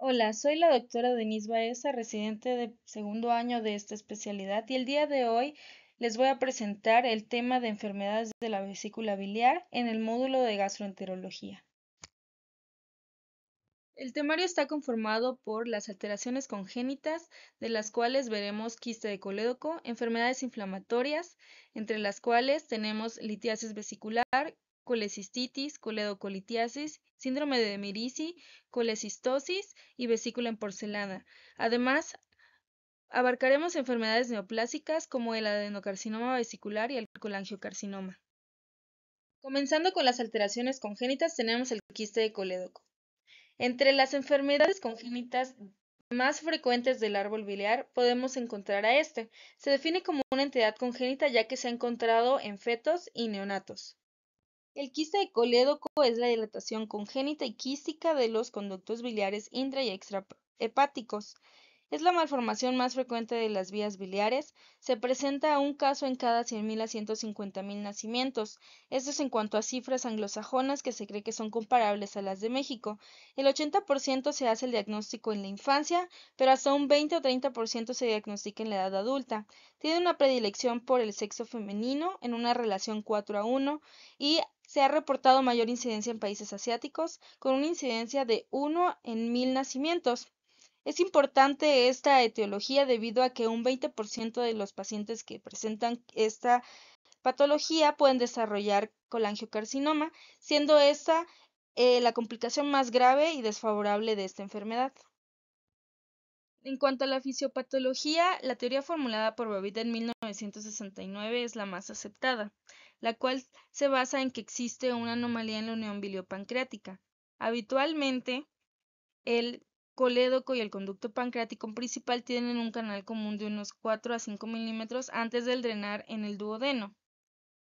Hola, soy la doctora Denise Baeza, residente de segundo año de esta especialidad, y el día de hoy les voy a presentar el tema de enfermedades de la vesícula biliar en el módulo de gastroenterología. El temario está conformado por las alteraciones congénitas, de las cuales veremos quiste de colédoco, enfermedades inflamatorias, entre las cuales tenemos litiasis vesicular, colecistitis, coledocolitiasis, síndrome de Mirici, colecistosis y vesícula en porcelana. Además, abarcaremos enfermedades neoplásicas como el adenocarcinoma vesicular y el colangiocarcinoma. Comenzando con las alteraciones congénitas, tenemos el quiste de colédoco. Entre las enfermedades congénitas más frecuentes del árbol biliar podemos encontrar a este. Se define como una entidad congénita ya que se ha encontrado en fetos y neonatos. El quiste de colédoco es la dilatación congénita y quística de los conductos biliares intra y extrahepáticos. Es la malformación más frecuente de las vías biliares. Se presenta un caso en cada 100.000 a 150.000 nacimientos. Esto es en cuanto a cifras anglosajonas que se cree que son comparables a las de México. El 80% se hace el diagnóstico en la infancia, pero hasta un 20 o 30% se diagnostica en la edad adulta. Tiene una predilección por el sexo femenino en una relación 4:1 y se ha reportado mayor incidencia en países asiáticos, con una incidencia de 1 en 1.000 nacimientos. Es importante esta etiología debido a que un 20% de los pacientes que presentan esta patología pueden desarrollar colangiocarcinoma, siendo esta la complicación más grave y desfavorable de esta enfermedad. En cuanto a la fisiopatología, la teoría formulada por Bobita en 1969 es la más aceptada, la cual se basa en que existe una anomalía en la unión biliopancreática. Habitualmente, el colédoco y el conducto pancreático principal tienen un canal común de unos 4 a 5 milímetros antes del drenar en el duodeno.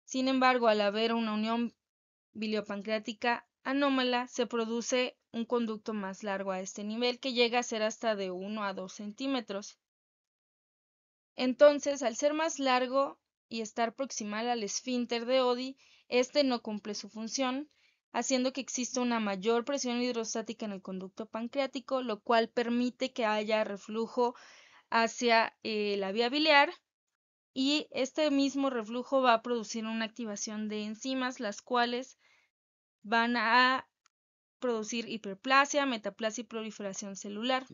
Sin embargo, al haber una unión biliopancreática anómala, se produce un conducto más largo a este nivel que llega a ser hasta de 1 a 2 centímetros. Entonces, al ser más largo y estar proximal al esfínter de Oddi, este no cumple su función, haciendo que exista una mayor presión hidrostática en el conducto pancreático, lo cual permite que haya reflujo hacia la vía biliar, y este mismo reflujo va a producir una activación de enzimas, las cuales van a producir hiperplasia, metaplasia y proliferación celular,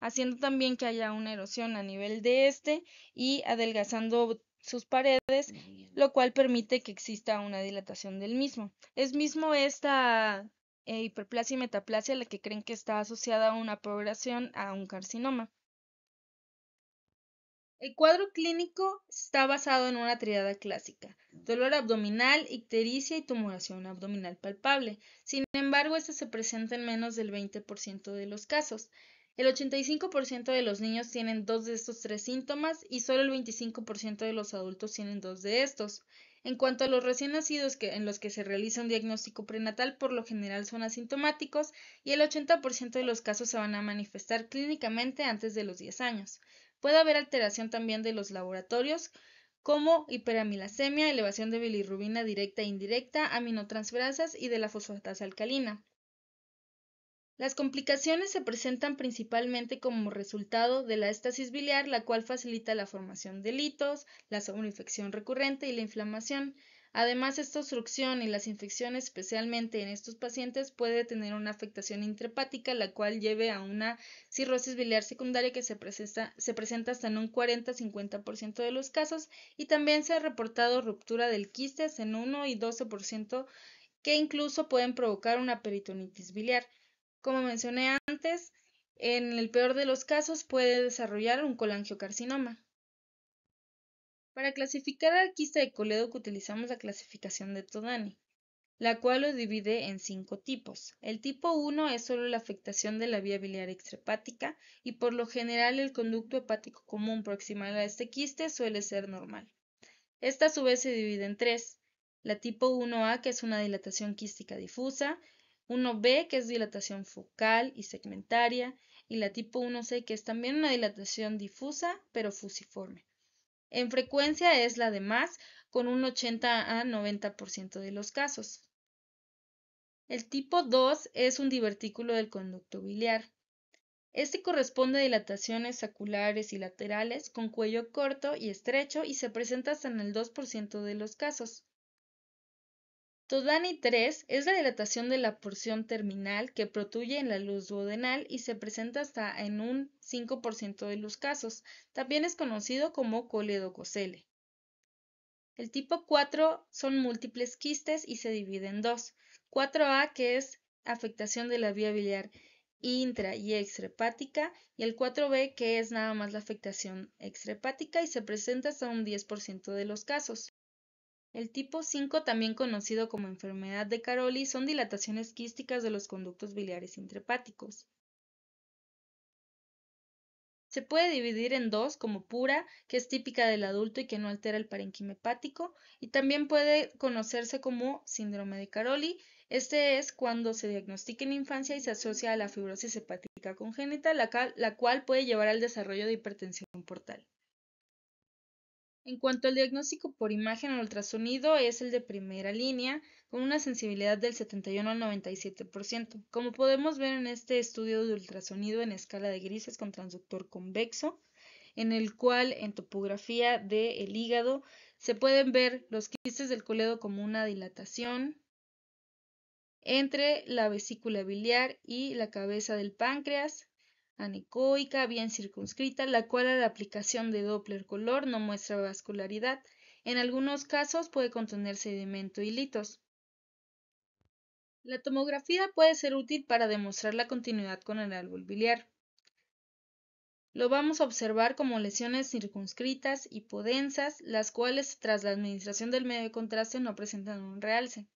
haciendo también que haya una erosión a nivel de este y adelgazando sus paredes, lo cual permite que exista una dilatación del mismo. Es mismo esta hiperplasia y metaplasia la que creen que está asociada a una progresión a un carcinoma. El cuadro clínico está basado en una triada clásica: dolor abdominal, ictericia y tumoración abdominal palpable. Sin embargo, esto se presenta en menos del 20% de los casos. El 85% de los niños tienen dos de estos tres síntomas y solo el 25% de los adultos tienen dos de estos. En cuanto a los recién nacidos en los que se realiza un diagnóstico prenatal, por lo general son asintomáticos y el 80% de los casos se van a manifestar clínicamente antes de los 10 años. Puede haber alteración también de los laboratorios, como hiperamilasemia, elevación de bilirrubina directa e indirecta, aminotransferasas y de la fosfatasa alcalina. Las complicaciones se presentan principalmente como resultado de la estasis biliar, la cual facilita la formación de litos, la sobreinfección recurrente y la inflamación. Además, esta obstrucción y las infecciones, especialmente en estos pacientes, puede tener una afectación intrahepática, la cual lleve a una cirrosis biliar secundaria que se presenta hasta en un 40-50% de los casos, y también se ha reportado ruptura del quistes en 1 y 12% que incluso pueden provocar una peritonitis biliar. Como mencioné antes, en el peor de los casos puede desarrollar un colangiocarcinoma. Para clasificar al quiste de colédoco utilizamos la clasificación de Todani, la cual lo divide en 5 tipos. El tipo 1 es solo la afectación de la vía biliar extrahepática y por lo general el conducto hepático común proximal a este quiste suele ser normal. Esta a su vez se divide en 3: la tipo 1A, que es una dilatación quística difusa; 1B, que es dilatación focal y segmentaria; y la tipo 1C, que es también una dilatación difusa pero fusiforme. En frecuencia es la de más, con un 80 a 90% de los casos. El tipo 2 es un divertículo del conducto biliar. Este corresponde a dilataciones saculares y laterales con cuello corto y estrecho y se presenta hasta en el 2% de los casos. Todani 3 es la dilatación de la porción terminal que protruye en la luz duodenal y se presenta hasta en un 5% de los casos. También es conocido como coledococele. El tipo 4 son múltiples quistes y se divide en dos. 4A, que es afectación de la vía biliar intra y extrahepática, y el 4B, que es nada más la afectación extrahepática y se presenta hasta un 10% de los casos. El tipo 5, también conocido como enfermedad de Caroli, son dilataciones quísticas de los conductos biliares intrahepáticos. Se puede dividir en dos, como pura, que es típica del adulto y que no altera el parénquima hepático, y también puede conocerse como síndrome de Caroli. Este es cuando se diagnostica en infancia y se asocia a la fibrosis hepática congénita, la cual puede llevar al desarrollo de hipertensión portal. En cuanto al diagnóstico por imagen o ultrasonido, es el de primera línea, con una sensibilidad del 71 al 97%. Como podemos ver en este estudio de ultrasonido en escala de grises con transductor convexo, en el cual en topografía del hígado se pueden ver los quistes del coledo como una dilatación entre la vesícula biliar y la cabeza del páncreas, anecoica, bien circunscrita, la cual a la aplicación de Doppler color no muestra vascularidad. En algunos casos puede contener sedimento y litos. La tomografía puede ser útil para demostrar la continuidad con el árbol biliar. Lo vamos a observar como lesiones circunscritas hipodensas, las cuales tras la administración del medio de contraste no presentan un realce.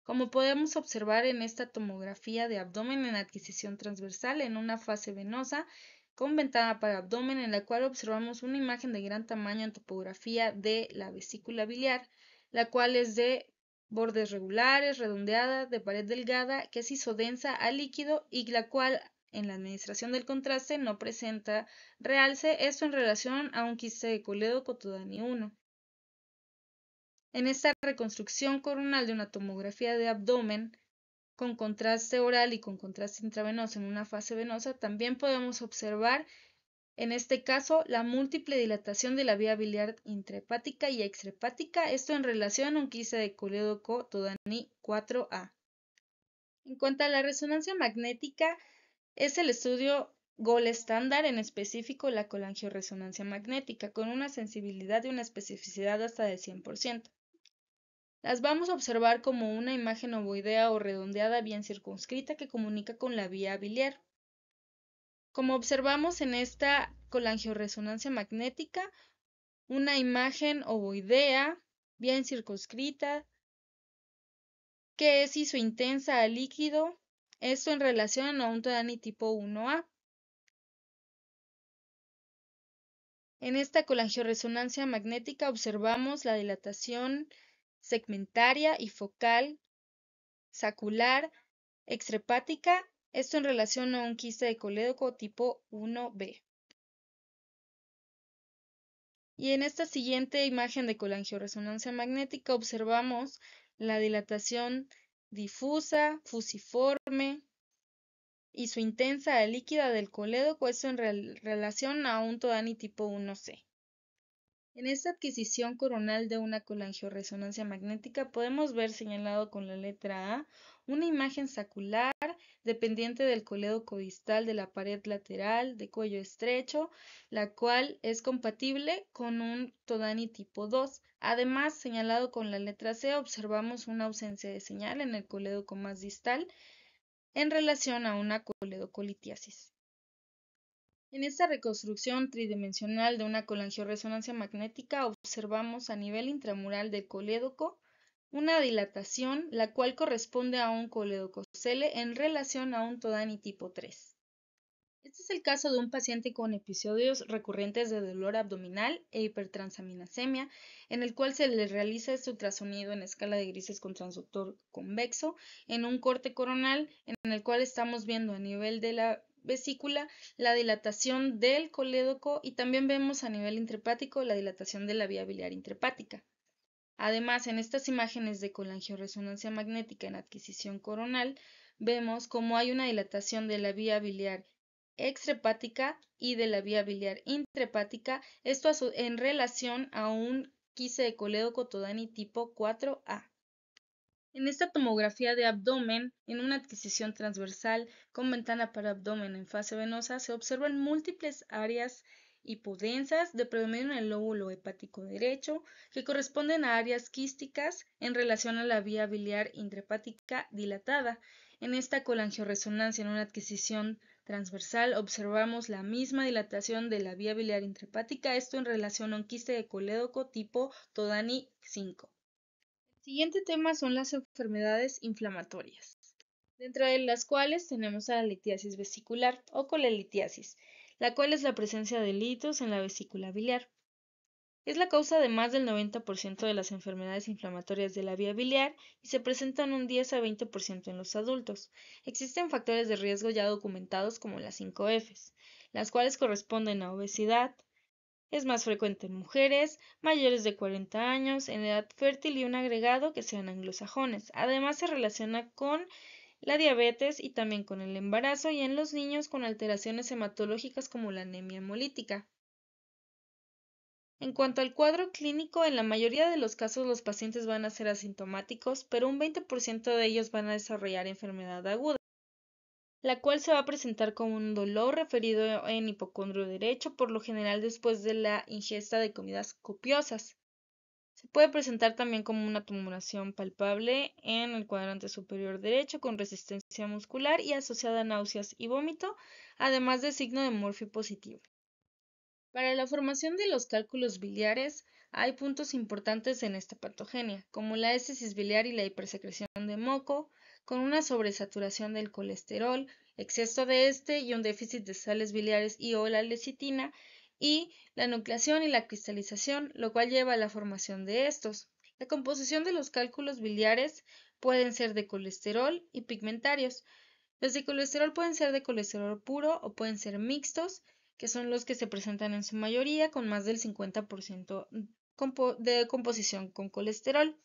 Como podemos observar en esta tomografía de abdomen en adquisición transversal en una fase venosa con ventana para abdomen, en la cual observamos una imagen de gran tamaño en topografía de la vesícula biliar, la cual es de bordes regulares, redondeada, de pared delgada, que es isodensa a líquido y la cual en la administración del contraste no presenta realce, esto en relación a un quiste de coledo Cotodani 1. En esta reconstrucción coronal de una tomografía de abdomen con contraste oral y con contraste intravenoso en una fase venosa, también podemos observar en este caso la múltiple dilatación de la vía biliar intrahepática y extrahepática, esto en relación a un quiste de colédoco Todani 4A. En cuanto a la resonancia magnética, es el estudio gold estándar, en específico la colangioresonancia magnética, con una sensibilidad y una especificidad hasta del 100%. Las vamos a observar como una imagen ovoidea o redondeada bien circunscrita que comunica con la vía biliar. Como observamos en esta colangioresonancia magnética, una imagen ovoidea bien circunscrita que es isointensa a líquido, esto en relación a un Todani tipo 1A. En esta colangioresonancia magnética observamos la dilatación segmentaria y focal, sacular, extrahepática, esto en relación a un quiste de colédoco tipo 1B. Y en esta siguiente imagen de colangioresonancia magnética observamos la dilatación difusa, fusiforme y su intensa a líquida del colédoco, esto en relación a un Todani tipo 1C. En esta adquisición coronal de una colangioresonancia magnética podemos ver señalado con la letra A una imagen sacular dependiente del colédoco distal de la pared lateral de cuello estrecho, la cual es compatible con un Todani tipo 2. Además, señalado con la letra C, observamos una ausencia de señal en el colédoco más distal en relación a una coledocolitiasis. En esta reconstrucción tridimensional de una colangioresonancia magnética observamos a nivel intramural del colédoco una dilatación, la cual corresponde a un coledococele en relación a un Todani tipo 3. Este es el caso de un paciente con episodios recurrentes de dolor abdominal e hipertransaminasemia, en el cual se le realiza este ultrasonido en escala de grises con transductor convexo en un corte coronal, en el cual estamos viendo a nivel de la vesícula la dilatación del colédoco y también vemos a nivel intrahepático la dilatación de la vía biliar intrahepática. Además, en estas imágenes de colangioresonancia magnética en adquisición coronal, vemos cómo hay una dilatación de la vía biliar extrahepática y de la vía biliar intrahepática, esto en relación a un quiste de colédoco Todani tipo 4A. En esta tomografía de abdomen, en una adquisición transversal con ventana para abdomen en fase venosa, se observan múltiples áreas hipodensas de predominio en el lóbulo hepático derecho, que corresponden a áreas quísticas en relación a la vía biliar intrahepática dilatada. En esta colangioresonancia en una adquisición transversal observamos la misma dilatación de la vía biliar intrahepática, esto en relación a un quiste de colédoco tipo Todani 5. El siguiente tema son las enfermedades inflamatorias, dentro de las cuales tenemos a la litiasis vesicular o colelitiasis, la cual es la presencia de litos en la vesícula biliar. Es la causa de más del 90% de las enfermedades inflamatorias de la vía biliar y se presentan un 10 a 20% en los adultos. Existen factores de riesgo ya documentados como las 5 Fs, las cuales corresponden a obesidad, es más frecuente en mujeres mayores de 40 años, en edad fértil y un agregado que sean anglosajones. Además, se relaciona con la diabetes y también con el embarazo y en los niños con alteraciones hematológicas como la anemia hemolítica. En cuanto al cuadro clínico, en la mayoría de los casos los pacientes van a ser asintomáticos, pero un 20% de ellos van a desarrollar enfermedad aguda, la cual se va a presentar como un dolor referido en hipocondrio derecho, por lo general después de la ingesta de comidas copiosas. Se puede presentar también como una tumoración palpable en el cuadrante superior derecho con resistencia muscular y asociada a náuseas y vómito, además de signo de Murphy positivo. Para la formación de los cálculos biliares hay puntos importantes en esta patogenia, como la éstesis biliar y la hipersecreción de moco, con una sobresaturación del colesterol, exceso de este y un déficit de sales biliares y o la lecitina, y la nucleación y la cristalización, lo cual lleva a la formación de estos. La composición de los cálculos biliares pueden ser de colesterol y pigmentarios. Los de colesterol pueden ser de colesterol puro o pueden ser mixtos, que son los que se presentan en su mayoría con más del 50% de composición con colesterol.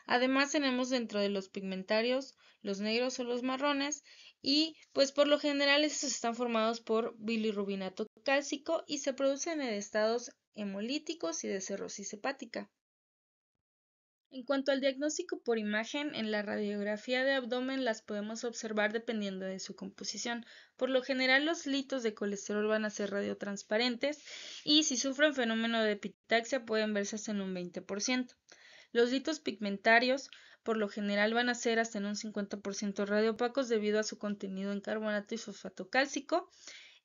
Además tenemos dentro de los pigmentarios los negros o los marrones y pues por lo general estos están formados por bilirrubinato cálcico y se producen en estados hemolíticos y de cirrosis hepática. En cuanto al diagnóstico por imagen, en la radiografía de abdomen las podemos observar dependiendo de su composición. Por lo general, los litos de colesterol van a ser radiotransparentes y si sufren fenómeno de epitaxia pueden verse hasta en un 20%. Los litos pigmentarios por lo general van a ser hasta en un 50% radiopacos debido a su contenido en carbonato y fosfato cálcico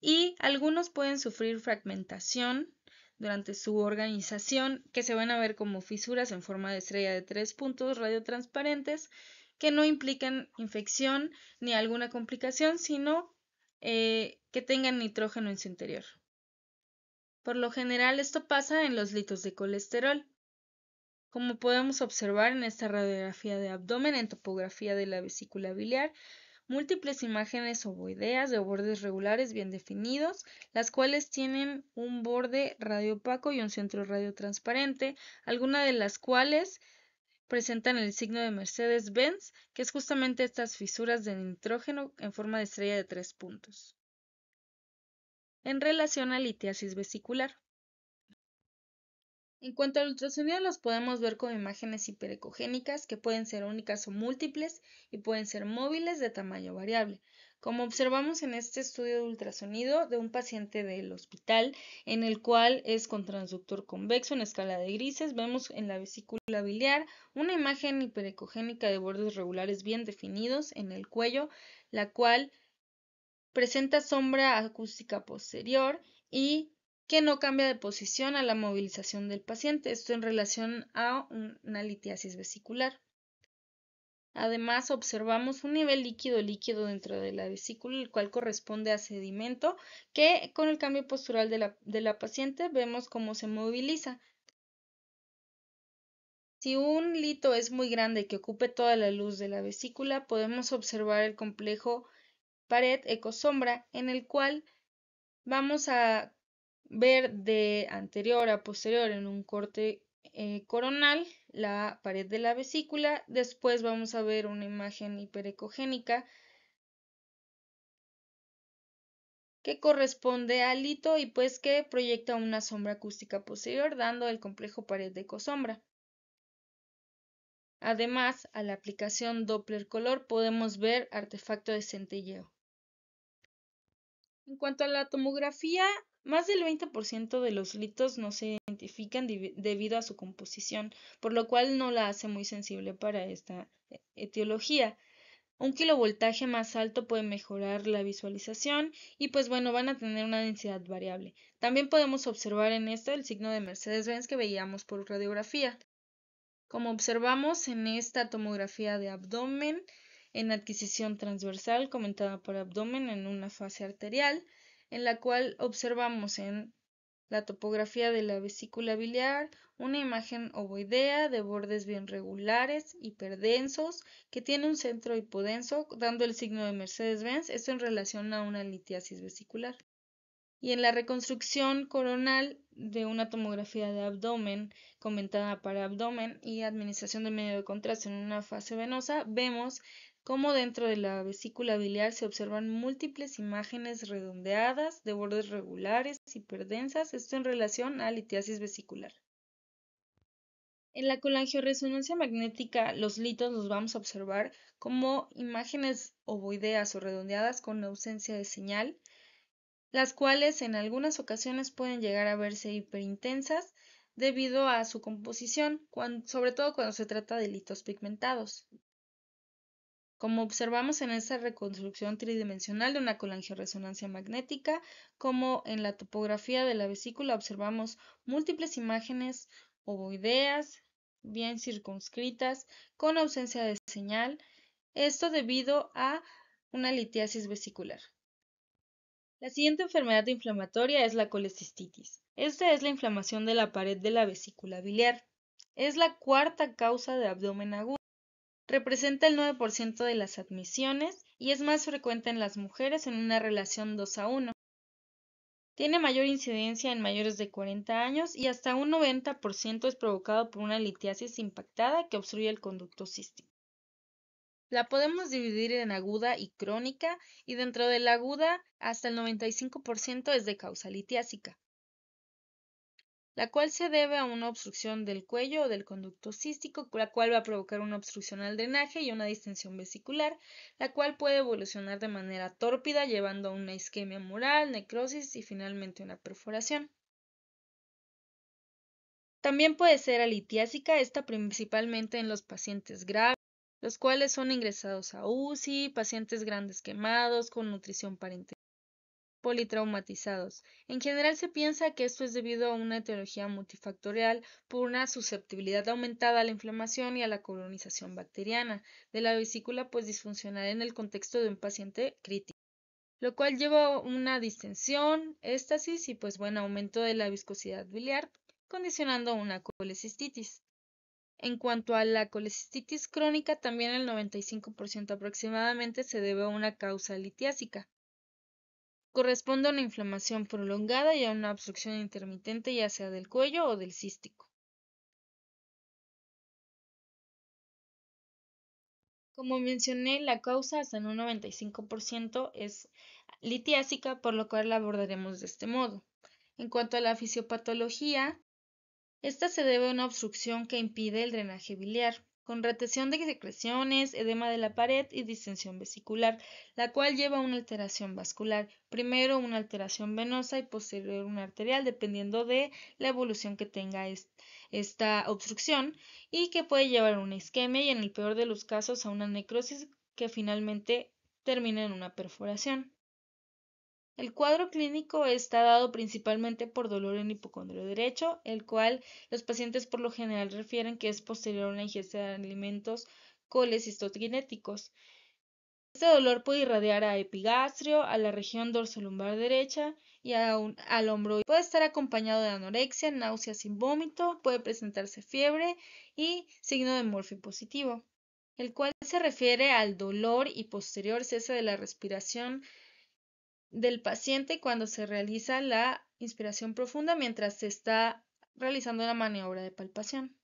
y algunos pueden sufrir fragmentación durante su organización, que se van a ver como fisuras en forma de estrella de 3 puntos radiotransparentes, que no implican infección ni alguna complicación, sino que tengan nitrógeno en su interior. Por lo general, esto pasa en los litos de colesterol. Como podemos observar en esta radiografía de abdomen en topografía de la vesícula biliar, múltiples imágenes ovoideas de bordes regulares bien definidos, las cuales tienen un borde radiopaco y un centro radiotransparente, algunas de las cuales presentan el signo de Mercedes-Benz, que es justamente estas fisuras de nitrógeno en forma de estrella de 3 puntos. En relación a litiasis vesicular. En cuanto al ultrasonido, los podemos ver con imágenes hiperecogénicas que pueden ser únicas o múltiples y pueden ser móviles de tamaño variable. Como observamos en este estudio de ultrasonido de un paciente del hospital, en el cual es con transductor convexo en escala de grises, vemos en la vesícula biliar una imagen hiperecogénica de bordes regulares bien definidos en el cuello, la cual presenta sombra acústica posterior y que no cambia de posición a la movilización del paciente, esto en relación a una litiasis vesicular. Además, observamos un nivel líquido dentro de la vesícula, el cual corresponde a sedimento, que con el cambio postural de la paciente vemos cómo se moviliza. Si un lito es muy grande que ocupe toda la luz de la vesícula, podemos observar el complejo pared-ecosombra, en el cual vamos a ver de anterior a posterior en un corte coronal, la pared de la vesícula. Después vamos a ver una imagen hiperecogénica que corresponde al lito y pues que proyecta una sombra acústica posterior, dando el complejo pared de ecosombra. Además, a la aplicación Doppler color podemos ver artefacto de centelleo. En cuanto a la tomografía, más del 20% de los litos no se identifican debido a su composición, por lo cual no la hace muy sensible para esta etiología. Un kilovoltaje más alto puede mejorar la visualización y pues bueno, van a tener una densidad variable. También podemos observar en esto el signo de Mercedes-Benz que veíamos por radiografía. Como observamos en esta tomografía de abdomen, en adquisición transversal comentada por abdomen en una fase arterial, en la cual observamos en la topografía de la vesícula biliar una imagen ovoidea de bordes bien regulares, hiperdensos, que tiene un centro hipodenso, dando el signo de Mercedes-Benz, esto en relación a una litiasis vesicular. Y en la reconstrucción coronal de una tomografía de abdomen comentada para abdomen y administración de medio de contraste en una fase venosa, vemos cómo dentro de la vesícula biliar se observan múltiples imágenes redondeadas de bordes regulares, hiperdensas, esto en relación a litiasis vesicular. En la colangioresonancia magnética, los litos los vamos a observar como imágenes ovoideas o redondeadas con ausencia de señal, las cuales en algunas ocasiones pueden llegar a verse hiperintensas debido a su composición, sobre todo cuando se trata de litos pigmentados. Como observamos en esta reconstrucción tridimensional de una colangioresonancia magnética, como en la topografía de la vesícula observamos múltiples imágenes ovoideas, bien circunscritas, con ausencia de señal, esto debido a una litiasis vesicular. La siguiente enfermedad inflamatoria es la colecistitis. Esta es la inflamación de la pared de la vesícula biliar. Es la cuarta causa de abdomen agudo. Representa el 9% de las admisiones y es más frecuente en las mujeres en una relación 2:1. Tiene mayor incidencia en mayores de 40 años y hasta un 90% es provocado por una litiasis impactada que obstruye el conducto cístico. La podemos dividir en aguda y crónica, y dentro de la aguda hasta el 95% es de causa litiásica, la cual se debe a una obstrucción del cuello o del conducto cístico, la cual va a provocar una obstrucción al drenaje y una distensión vesicular, la cual puede evolucionar de manera tórpida, llevando a una isquemia mural, necrosis y finalmente una perforación. También puede ser alitiásica, esta principalmente en los pacientes graves, los cuales son ingresados a UCI, pacientes grandes quemados, con nutrición parenteral, politraumatizados. En general se piensa que esto es debido a una etiología multifactorial por una susceptibilidad aumentada a la inflamación y a la colonización bacteriana de la vesícula pues disfuncional en el contexto de un paciente crítico, lo cual lleva a una distensión, éstasis y pues bueno, aumento de la viscosidad biliar, condicionando una colecistitis. En cuanto a la colecistitis crónica, también el 95% aproximadamente se debe a una causa litiásica. Corresponde a una inflamación prolongada y a una obstrucción intermitente ya sea del cuello o del cístico. Como mencioné, la causa hasta en un 95% es litiásica, por lo cual la abordaremos de este modo. En cuanto a la fisiopatología, esta se debe a una obstrucción que impide el drenaje biliar, con retención de secreciones, edema de la pared y distensión vesicular, la cual lleva a una alteración vascular, primero una alteración venosa y posterior una arterial, dependiendo de la evolución que tenga esta obstrucción y que puede llevar a una isquemia y en el peor de los casos a una necrosis que finalmente termina en una perforación. El cuadro clínico está dado principalmente por dolor en hipocondrio derecho, el cual los pacientes por lo general refieren que es posterior a una ingesta de alimentos colecistokinéticos. Este dolor puede irradiar a epigastrio, a la región dorsolumbar derecha y al hombro. Puede estar acompañado de anorexia, náuseas sin vómito, puede presentarse fiebre y signo de Murphy positivo, el cual se refiere al dolor y posterior cese de la respiración del paciente cuando se realiza la inspiración profunda mientras se está realizando la maniobra de palpación.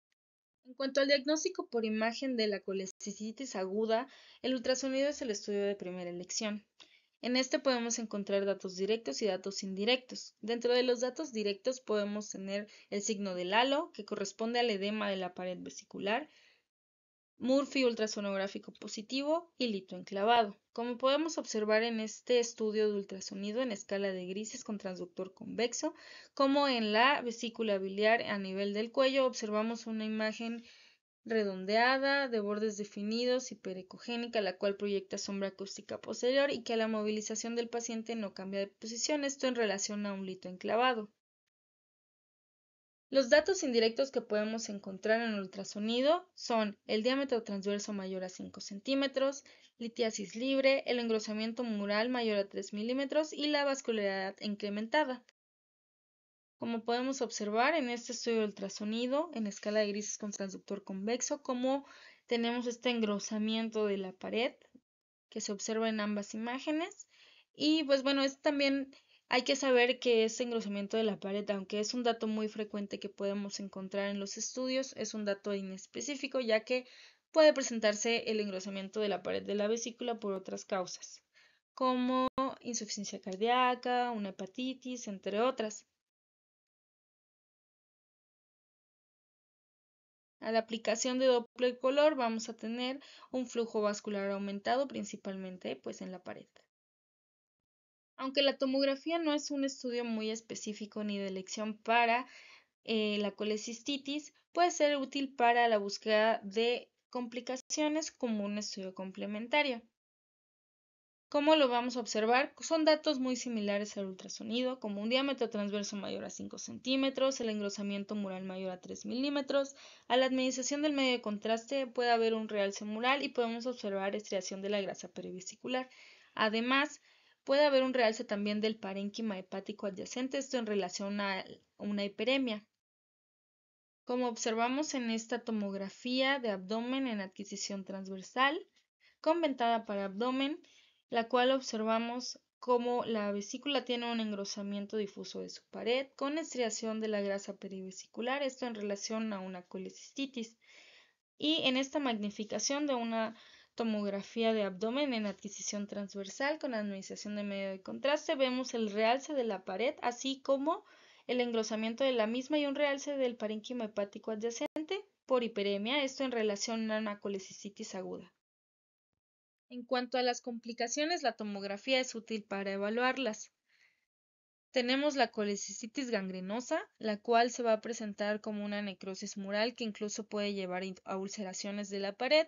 En cuanto al diagnóstico por imagen de la colecistitis aguda, el ultrasonido es el estudio de primera elección. En este podemos encontrar datos directos y datos indirectos. Dentro de los datos directos podemos tener el signo del halo, que corresponde al edema de la pared vesicular, Murphy ultrasonográfico positivo y lito enclavado. Como podemos observar en este estudio de ultrasonido en escala de grises con transductor convexo, como en la vesícula biliar a nivel del cuello observamos una imagen redondeada, de bordes definidos, hiperecogénica, la cual proyecta sombra acústica posterior y que a la movilización del paciente no cambia de posición, esto en relación a un lito enclavado. Los datos indirectos que podemos encontrar en el ultrasonido son el diámetro transverso mayor a 5 centímetros, litiasis libre, el engrosamiento mural mayor a 3 milímetros y la vascularidad incrementada. Como podemos observar en este estudio de ultrasonido en escala de grises con transductor convexo, como tenemos este engrosamiento de la pared que se observa en ambas imágenes. Y pues bueno, es también hay que saber que este engrosamiento de la pared, aunque es un dato muy frecuente que podemos encontrar en los estudios, es un dato inespecífico, ya que puede presentarse el engrosamiento de la pared de la vesícula por otras causas, como insuficiencia cardíaca, una hepatitis, entre otras. A la aplicación de Doppler color vamos a tener un flujo vascular aumentado principalmente pues en la pared. Aunque la tomografía no es un estudio muy específico ni de elección para la colecistitis, puede ser útil para la búsqueda de complicaciones como un estudio complementario. ¿Cómo lo vamos a observar? Son datos muy similares al ultrasonido, como un diámetro transverso mayor a 5 centímetros, el engrosamiento mural mayor a 3 milímetros. A la administración del medio de contraste puede haber un realce mural y podemos observar estriación de la grasa perivesicular. Además, puede haber un realce también del parénquima hepático adyacente, esto en relación a una hiperemia. Como observamos en esta tomografía de abdomen en adquisición transversal, con ventana para abdomen, la cual observamos cómo la vesícula tiene un engrosamiento difuso de su pared con estriación de la grasa perivesicular, esto en relación a una colecistitis. Y en esta magnificación de una tomografía de abdomen en adquisición transversal con administración de medio de contraste, vemos el realce de la pared, así como el engrosamiento de la misma y un realce del parénquima hepático adyacente por hiperemia, esto en relación a una colecistitis aguda. En cuanto a las complicaciones, la tomografía es útil para evaluarlas. Tenemos la colecistitis gangrenosa, la cual se va a presentar como una necrosis mural que incluso puede llevar a ulceraciones de la pared.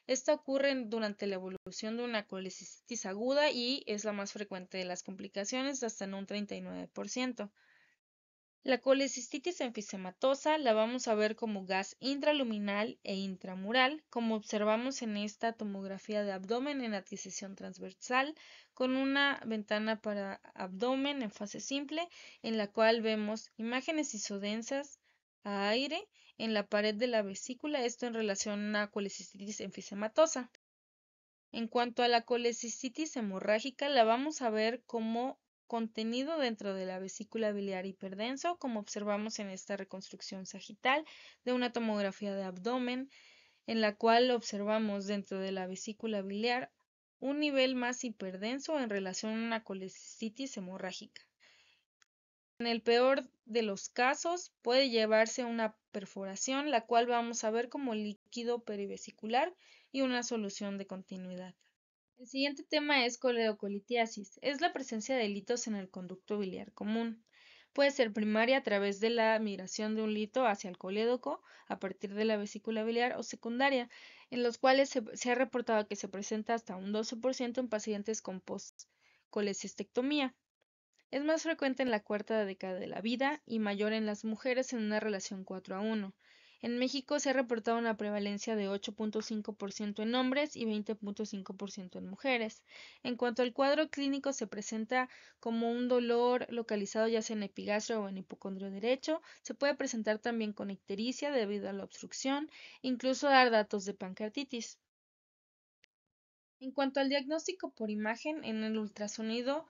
Esta ocurre durante la evolución de una colecistitis aguda y es la más frecuente de las complicaciones, hasta en un 39%. La colecistitis enfisematosa la vamos a ver como gas intraluminal e intramural, como observamos en esta tomografía de abdomen en adquisición transversal, con una ventana para abdomen en fase simple, en la cual vemos imágenes isodensas a aire en la pared de la vesícula, esto en relación a una colecistitis enfisematosa. En cuanto a la colecistitis hemorrágica, la vamos a ver como contenido dentro de la vesícula biliar hiperdenso, como observamos en esta reconstrucción sagital de una tomografía de abdomen, en la cual observamos dentro de la vesícula biliar un nivel más hiperdenso en relación a una colecistitis hemorrágica. En el peor de los casos puede llevarse una perforación, la cual vamos a ver como líquido perivesicular y una solución de continuidad. El siguiente tema es coledocolitiasis. Es la presencia de litos en el conducto biliar común. Puede ser primaria a través de la migración de un lito hacia el colédoco a partir de la vesícula biliar o secundaria, en los cuales se ha reportado que se presenta hasta un 12% en pacientes con post-colecistectomía. Es más frecuente en la cuarta década de la vida y mayor en las mujeres en una relación 4:1. En México se ha reportado una prevalencia de 8.5% en hombres y 20.5% en mujeres. En cuanto al cuadro clínico, se presenta como un dolor localizado ya sea en epigastrio o en hipocondrio derecho. Se puede presentar también con ictericia debido a la obstrucción, incluso dar datos de pancreatitis. En cuanto al diagnóstico por imagen, en el ultrasonido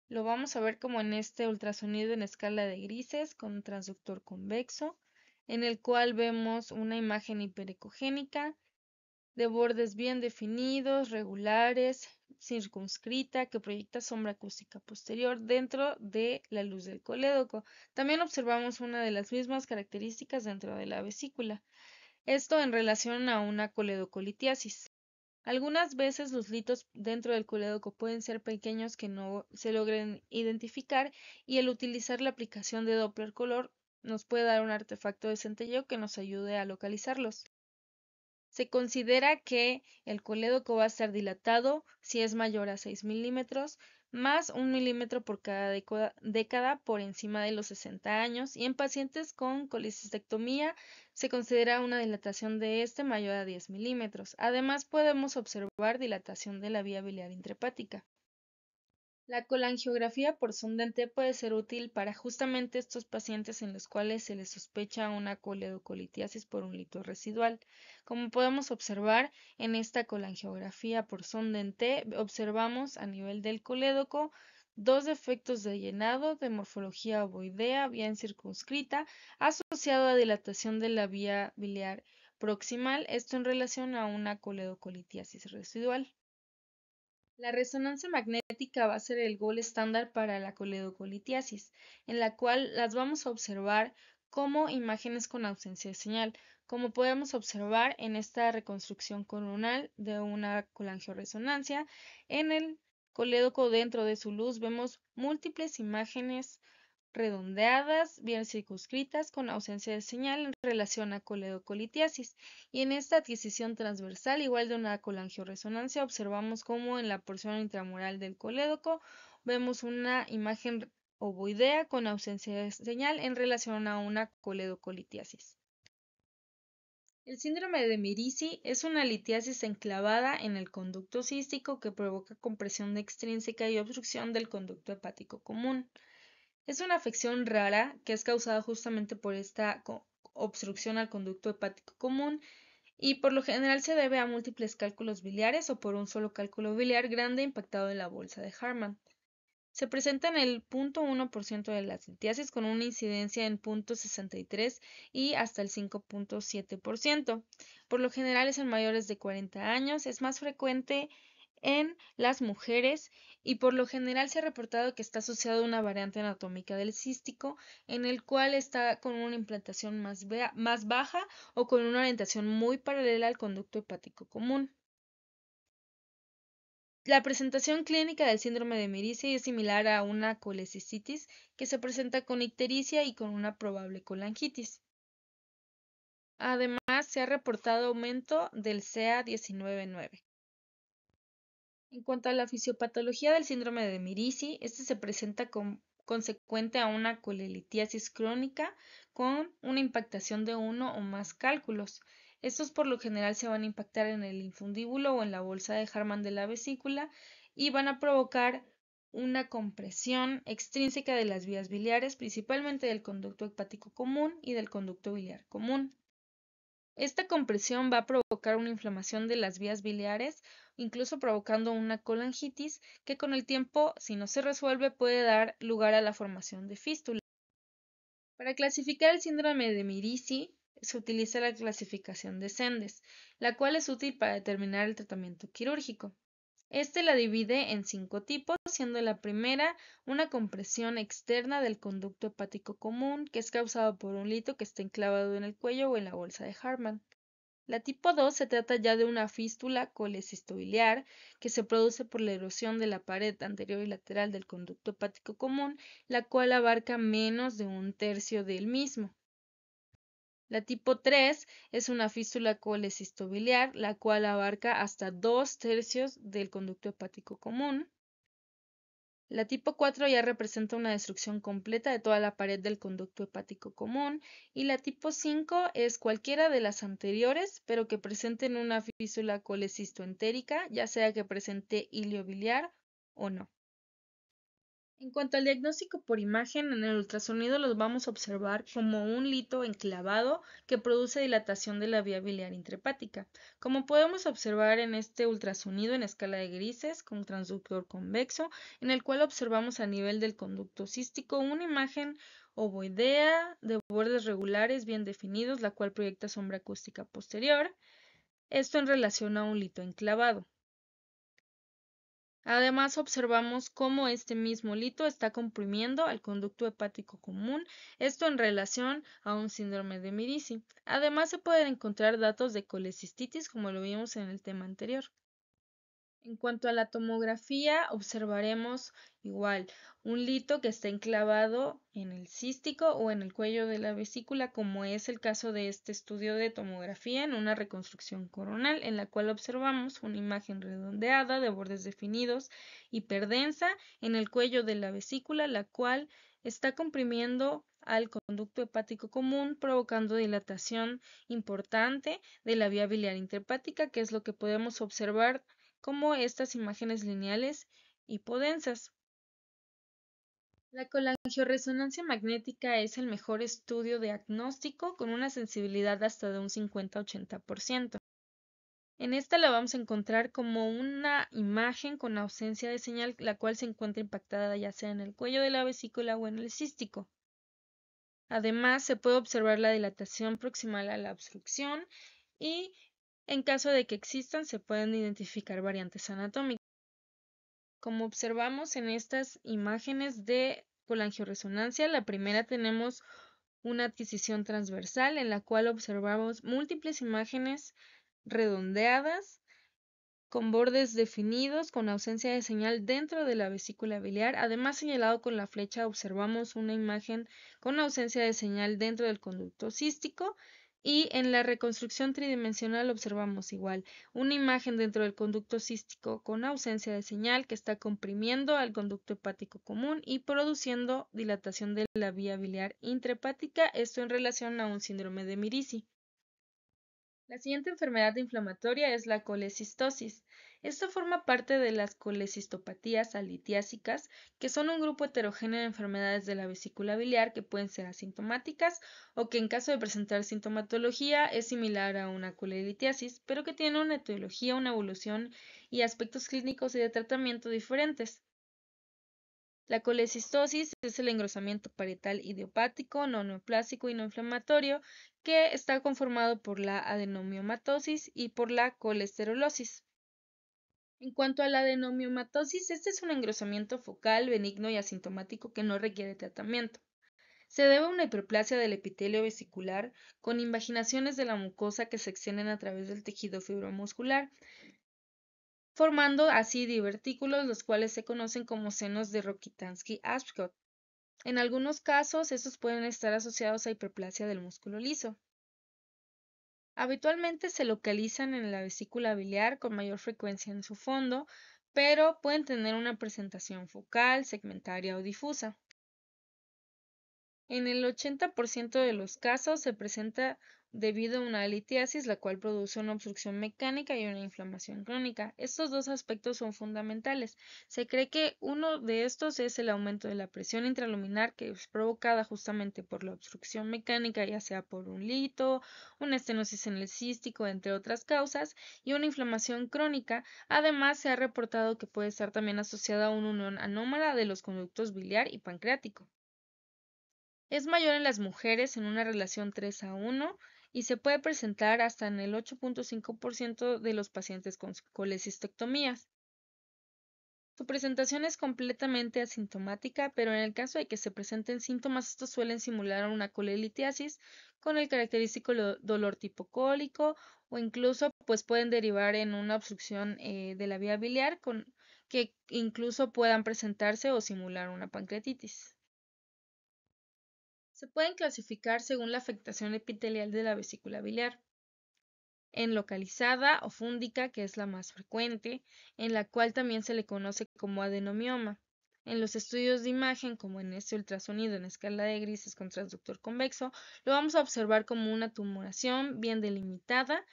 Lo vamos a ver como en este ultrasonido en escala de grises con un transductor convexo, en el cual vemos una imagen hiperecogénica de bordes bien definidos, regulares, circunscrita, que proyecta sombra acústica posterior dentro de la luz del colédoco. También observamos una de las mismas características dentro de la vesícula. Esto en relación a una coledocolitiasis. Algunas veces los litos dentro del colédoco pueden ser pequeños que no se logren identificar y el utilizar la aplicación de Doppler color nos puede dar un artefacto de centelleo que nos ayude a localizarlos. Se considera que el colédoco va a estar dilatado si es mayor a 6 milímetros, más 1 milímetro por cada década por encima de los 60 años, y en pacientes con colecistectomía se considera una dilatación de este mayor a 10 milímetros. Además, podemos observar dilatación de la vía biliar intrahepática. La colangiografía por sonda en T puede ser útil para justamente estos pacientes en los cuales se les sospecha una coledocolitiasis por un lito residual. Como podemos observar en esta colangiografía por sonda en T, observamos a nivel del colédoco dos defectos de llenado de morfología ovoidea bien circunscrita asociado a dilatación de la vía biliar proximal, esto en relación a una coledocolitiasis residual. La resonancia magnética va a ser el gold estándar para la coledocolitiasis, en la cual las vamos a observar como imágenes con ausencia de señal, como podemos observar en esta reconstrucción coronal de una colangioresonancia. En el colédoco dentro de su luz vemos múltiples imágenes redondeadas, bien circunscritas, con ausencia de señal en relación a coledocolitiasis. Y en esta adquisición transversal, igual de una colangioresonancia, observamos cómo en la porción intramural del colédoco vemos una imagen ovoidea con ausencia de señal en relación a una coledocolitiasis. El síndrome de Mirici es una litiasis enclavada en el conducto cístico que provoca compresión extrínseca y obstrucción del conducto hepático común. Es una afección rara que es causada justamente por esta obstrucción al conducto hepático común y por lo general se debe a múltiples cálculos biliares o por un solo cálculo biliar grande impactado en la bolsa de Harman. Se presenta en el 0.1% de las litiasis con una incidencia en 0.63 y hasta el 5.7%. Por lo general es en mayores de 40 años, es más frecuente en las mujeres y por lo general se ha reportado que está asociado a una variante anatómica del cístico en el cual está con una implantación más baja o con una orientación muy paralela al conducto hepático común. La presentación clínica del síndrome de Mirici es similar a una colecistitis que se presenta con ictericia y con una probable colangitis. Además, se ha reportado aumento del CA19-9. En cuanto a la fisiopatología del síndrome de Mirici, este se presenta consecuente a una colelitiasis crónica con una impactación de uno o más cálculos. Estos por lo general se van a impactar en el infundíbulo o en la bolsa de Harman de la vesícula y van a provocar una compresión extrínseca de las vías biliares, principalmente del conducto hepático común y del conducto biliar común. Esta compresión va a provocar una inflamación de las vías biliares, incluso provocando una colangitis que con el tiempo, si no se resuelve, puede dar lugar a la formación de fístula. Para clasificar el síndrome de Mirici se utiliza la clasificación de Sendes, la cual es útil para determinar el tratamiento quirúrgico. Este la divide en 5 tipos, siendo la primera una compresión externa del conducto hepático común, que es causado por un lito que está enclavado en el cuello o en la bolsa de Harman. La tipo 2 se trata ya de una fístula colecistobiliar que se produce por la erosión de la pared anterior y lateral del conducto hepático común, la cual abarca menos de un tercio del mismo. La tipo 3 es una fístula colecistobiliar, la cual abarca hasta 2/3 del conducto hepático común. La tipo 4 ya representa una destrucción completa de toda la pared del conducto hepático común y la tipo 5 es cualquiera de las anteriores, pero que presenten una fístula colecistoentérica, ya sea que presente hilio biliar o no. En cuanto al diagnóstico por imagen, en el ultrasonido los vamos a observar como un lito enclavado que produce dilatación de la vía biliar intrahepática. Como podemos observar en este ultrasonido en escala de grises con transductor convexo, en el cual observamos a nivel del conducto cístico una imagen ovoidea de bordes regulares bien definidos, la cual proyecta sombra acústica posterior. Esto en relación a un lito enclavado. Además, observamos cómo este mismo lito está comprimiendo al conducto hepático común, esto en relación a un síndrome de Mirici. Además, se pueden encontrar datos de colecistitis, como lo vimos en el tema anterior. En cuanto a la tomografía, observaremos igual un lito que está enclavado en el cístico o en el cuello de la vesícula, como es el caso de este estudio de tomografía en una reconstrucción coronal, en la cual observamos una imagen redondeada de bordes definidos, hiperdensa en el cuello de la vesícula, la cual está comprimiendo al conducto hepático común, provocando dilatación importante de la vía biliar intrahepática, que es lo que podemos observar como estas imágenes lineales hipodensas. La colangioresonancia magnética es el mejor estudio diagnóstico con una sensibilidad hasta de un 50-80%. En esta la vamos a encontrar como una imagen con ausencia de señal, la cual se encuentra impactada ya sea en el cuello de la vesícula o en el cístico. Además, se puede observar la dilatación proximal a la obstrucción y, en caso de que existan, se pueden identificar variantes anatómicas. Como observamos en estas imágenes de colangioresonancia, la primera tenemos una adquisición transversal en la cual observamos múltiples imágenes redondeadas con bordes definidos, con ausencia de señal dentro de la vesícula biliar. Además, señalado con la flecha, observamos una imagen con ausencia de señal dentro del conducto cístico. Y en la reconstrucción tridimensional observamos igual una imagen dentro del conducto cístico con ausencia de señal que está comprimiendo al conducto hepático común y produciendo dilatación de la vía biliar intrahepática, esto en relación a un síndrome de Mirici. La siguiente enfermedad inflamatoria es la colecistosis. Esta forma parte de las colecistopatías alitiásicas, que son un grupo heterogéneo de enfermedades de la vesícula biliar que pueden ser asintomáticas o que en caso de presentar sintomatología es similar a una colelitiasis, pero que tiene una etiología, una evolución y aspectos clínicos y de tratamiento diferentes. La colecistosis es el engrosamiento parietal idiopático, no neoplásico y no inflamatorio que está conformado por la adenomiomatosis y por la colesterolosis. En cuanto a la adenomiomatosis, este es un engrosamiento focal, benigno y asintomático que no requiere tratamiento. Se debe a una hiperplasia del epitelio vesicular con invaginaciones de la mucosa que se extienden a través del tejido fibromuscular, formando así divertículos, los cuales se conocen como senos de Rokitansky-Ashcroft. En algunos casos, estos pueden estar asociados a hiperplasia del músculo liso. Habitualmente se localizan en la vesícula biliar con mayor frecuencia en su fondo, pero pueden tener una presentación focal, segmentaria o difusa. En el 80% de los casos se presenta debido a una litiasis, la cual produce una obstrucción mecánica y una inflamación crónica. Estos dos aspectos son fundamentales. Se cree que uno de estos es el aumento de la presión intraluminar, que es provocada justamente por la obstrucción mecánica, ya sea por un lito, una estenosis en el cístico, entre otras causas, y una inflamación crónica. Además, se ha reportado que puede estar también asociada a una unión anómala de los conductos biliar y pancreático. Es mayor en las mujeres en una relación 3:1 y se puede presentar hasta en el 8.5% de los pacientes con colecistectomías. Su presentación es completamente asintomática, pero en el caso de que se presenten síntomas, estos suelen simular una colelitiasis con el característico dolor tipo cólico o incluso pues pueden derivar en una obstrucción de la vía biliar con que incluso puedan presentarse o simular una pancreatitis. Se pueden clasificar según la afectación epitelial de la vesícula biliar, en localizada o fúndica, que es la más frecuente, en la cual también se le conoce como adenomioma. En los estudios de imagen, como en este ultrasonido en escala de grises con transductor convexo, lo vamos a observar como una tumoración bien delimitada,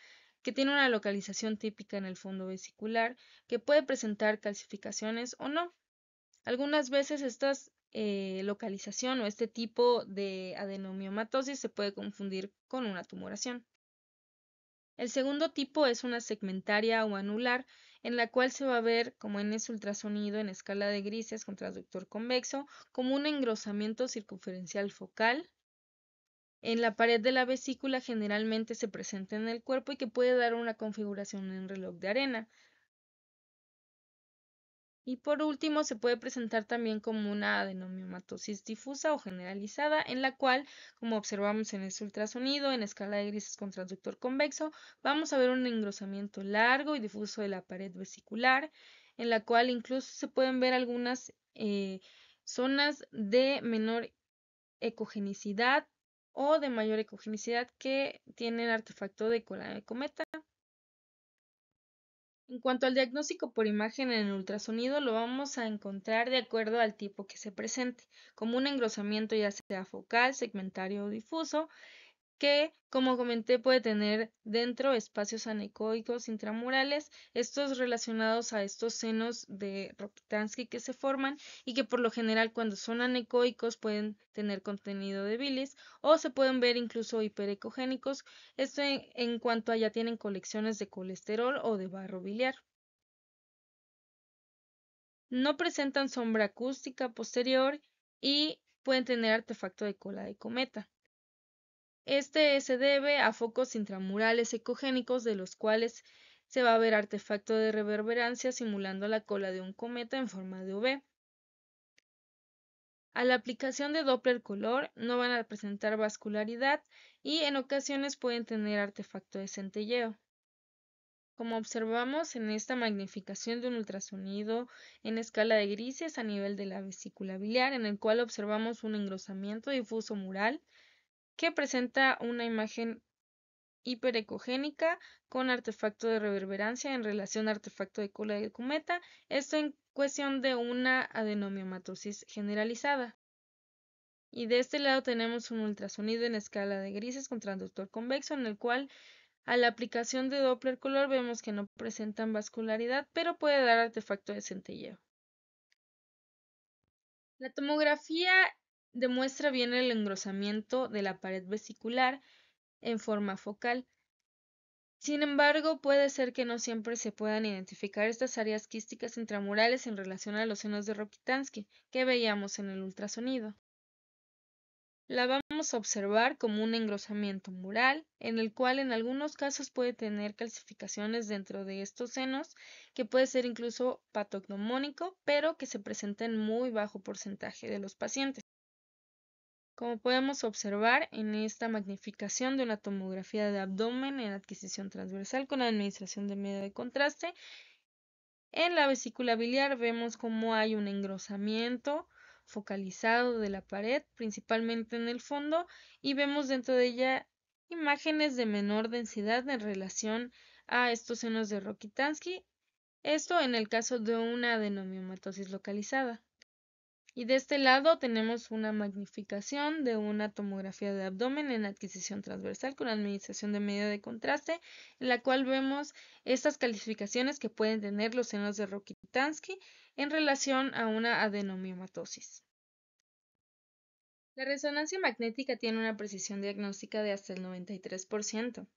que tiene una localización típica en el fondo vesicular, que puede presentar calcificaciones o no. Algunas veces esta localización o este tipo de adenomiomatosis se puede confundir con una tumoración. El segundo tipo es una segmentaria o anular, en la cual se va a ver, como en ese ultrasonido en escala de grises con transductor convexo, como un engrosamiento circunferencial focal en la pared de la vesícula, generalmente se presenta en el cuerpo y que puede dar una configuración en reloj de arena. Y por último, se puede presentar también como una adenomiomatosis difusa o generalizada, en la cual, como observamos en este ultrasonido, en escala de grises con transductor convexo, vamos a ver un engrosamiento largo y difuso de la pared vesicular, en la cual incluso se pueden ver algunas zonas de menor ecogenicidad o de mayor ecogenicidad que tienen artefacto de cola de cometa. En cuanto al diagnóstico por imagen en el ultrasonido, lo vamos a encontrar de acuerdo al tipo que se presente, como un engrosamiento ya sea focal, segmentario o difuso, que, como comenté, puede tener dentro espacios anecoicos intramurales, estos relacionados a estos senos de Rokitansky que se forman y que por lo general cuando son anecoicos pueden tener contenido de bilis o se pueden ver incluso hiperecogénicos, esto en cuanto a ya tienen colecciones de colesterol o de barro biliar. No presentan sombra acústica posterior y pueden tener artefacto de cola de cometa. Este se debe a focos intramurales ecogénicos de los cuales se va a ver artefacto de reverberancia simulando la cola de un cometa en forma de V. A la aplicación de Doppler color no van a presentar vascularidad y en ocasiones pueden tener artefacto de centelleo. Como observamos en esta magnificación de un ultrasonido en escala de grises a nivel de la vesícula biliar, en el cual observamos un engrosamiento difuso mural que presenta una imagen hiperecogénica con artefacto de reverberancia en relación a artefacto de cola de cometa, esto en cuestión de una adenomiomatosis generalizada. Y de este lado tenemos un ultrasonido en escala de grises con transductor convexo en el cual a la aplicación de Doppler color vemos que no presentan vascularidad, pero puede dar artefacto de centelleo. La tomografía demuestra bien el engrosamiento de la pared vesicular en forma focal. Sin embargo, puede ser que no siempre se puedan identificar estas áreas quísticas intramurales en relación a los senos de Rokitansky que veíamos en el ultrasonido. La vamos a observar como un engrosamiento mural, en el cual en algunos casos puede tener calcificaciones dentro de estos senos, que puede ser incluso patognomónico, pero que se presenta en muy bajo porcentaje de los pacientes. Como podemos observar en esta magnificación de una tomografía de abdomen en adquisición transversal con administración de medio de contraste, en la vesícula biliar vemos cómo hay un engrosamiento focalizado de la pared, principalmente en el fondo, y vemos dentro de ella imágenes de menor densidad en relación a estos senos de Rokitansky, esto en el caso de una adenomiomatosis localizada. Y de este lado tenemos una magnificación de una tomografía de abdomen en adquisición transversal con administración de medio de contraste, en la cual vemos estas calificaciones que pueden tener los senos de Rokitansky en relación a una adenomiomatosis. La resonancia magnética tiene una precisión diagnóstica de hasta el 93%.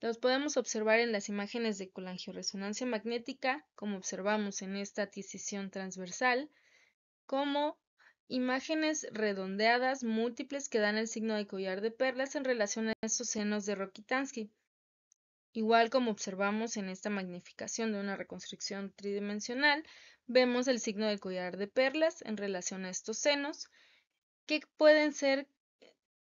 Los podemos observar en las imágenes de colangioresonancia magnética, como observamos en esta adquisición transversal, como imágenes redondeadas múltiples que dan el signo de collar de perlas en relación a estos senos de Rokitansky. Igual como observamos en esta magnificación de una reconstrucción tridimensional, vemos el signo del collar de perlas en relación a estos senos, que pueden ser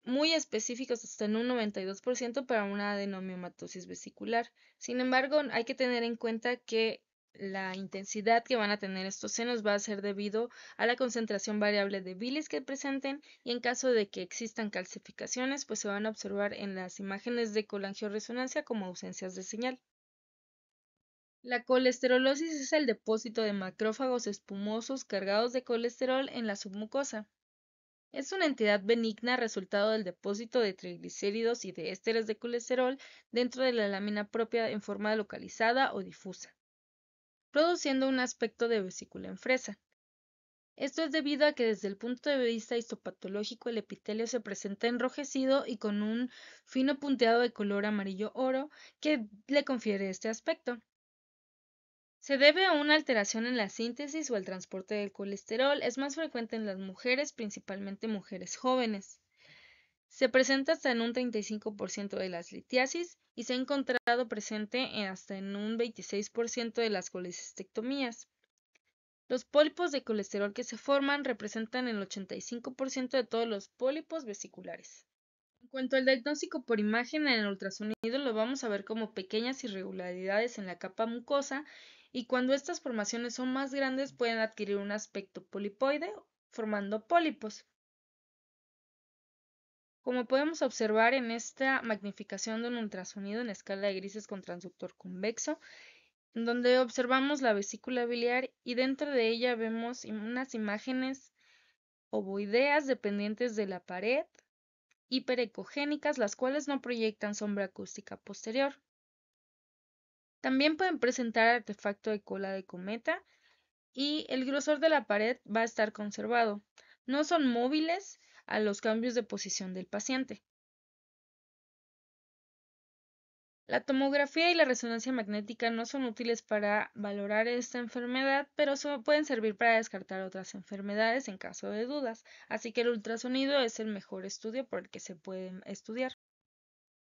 muy específicos hasta en un 92% para una adenomiomatosis vesicular. Sin embargo, hay que tener en cuenta que la intensidad que van a tener estos senos va a ser debido a la concentración variable de bilis que presenten y en caso de que existan calcificaciones, pues se van a observar en las imágenes de colangioresonancia como ausencias de señal. La colesterolosis es el depósito de macrófagos espumosos cargados de colesterol en la submucosa. Es una entidad benigna resultado del depósito de triglicéridos y de ésteres de colesterol dentro de la lámina propia en forma localizada o difusa, produciendo un aspecto de vesícula en fresa. Esto es debido a que desde el punto de vista histopatológico el epitelio se presenta enrojecido y con un fino punteado de color amarillo oro que le confiere este aspecto. Se debe a una alteración en la síntesis o el transporte del colesterol. Es más frecuente en las mujeres, principalmente mujeres jóvenes. Se presenta hasta en un 35% de las litiasis y se ha encontrado presente hasta en un 26% de las colecistectomías. Los pólipos de colesterol que se forman representan el 85% de todos los pólipos vesiculares. En cuanto al diagnóstico por imagen, en el ultrasonido lo vamos a ver como pequeñas irregularidades en la capa mucosa y cuando estas formaciones son más grandes pueden adquirir un aspecto polipoide formando pólipos. Como podemos observar en esta magnificación de un ultrasonido en escala de grises con transductor convexo, en donde observamos la vesícula biliar y dentro de ella vemos unas imágenes ovoideas dependientes de la pared, hiperecogénicas, las cuales no proyectan sombra acústica posterior. También pueden presentar artefacto de cola de cometa y el grosor de la pared va a estar conservado. No son móviles a los cambios de posición del paciente. La tomografía y la resonancia magnética no son útiles para valorar esta enfermedad, pero pueden servir para descartar otras enfermedades en caso de dudas, así que el ultrasonido es el mejor estudio por el que se puede estudiar.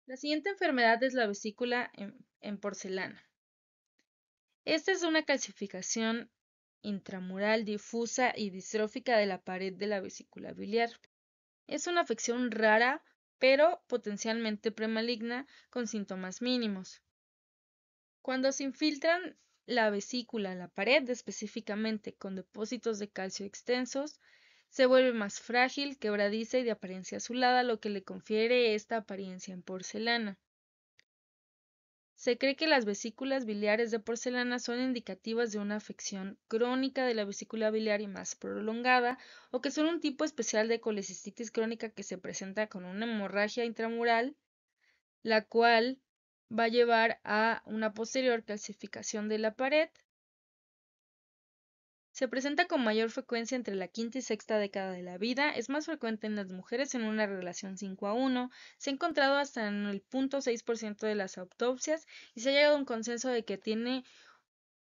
La siguiente enfermedad es la vesícula en porcelana. Esta es una calcificación intramural difusa y distrófica de la pared de la vesícula biliar. Es una afección rara, pero potencialmente premaligna con síntomas mínimos. Cuando se infiltran la vesícula en la pared, específicamente con depósitos de calcio extensos, se vuelve más frágil, quebradiza y de apariencia azulada, lo que le confiere esta apariencia en porcelana. Se cree que las vesículas biliares de porcelana son indicativas de una afección crónica de la vesícula biliar y más prolongada, o que son un tipo especial de colecistitis crónica que se presenta con una hemorragia intramural, la cual va a llevar a una posterior calcificación de la pared. Se presenta con mayor frecuencia entre la quinta y sexta década de la vida, es más frecuente en las mujeres en una relación 5:1, se ha encontrado hasta en el 0.6% de las autopsias y se ha llegado a un consenso de que tiene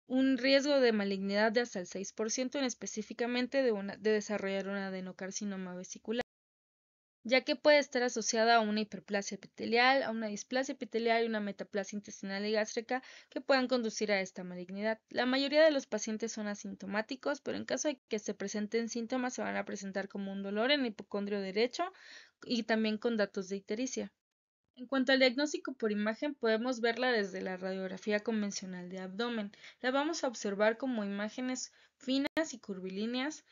un riesgo de malignidad de hasta el 6% en específicamente de desarrollar un adenocarcinoma vesicular, ya que puede estar asociada a una hiperplasia epitelial, a una displasia epitelial y una metaplasia intestinal y gástrica que puedan conducir a esta malignidad. La mayoría de los pacientes son asintomáticos, pero en caso de que se presenten síntomas se van a presentar como un dolor en el hipocondrio derecho y también con datos de ictericia. En cuanto al diagnóstico por imagen, podemos verla desde la radiografía convencional de abdomen. La vamos a observar como imágenes finas y curvilíneas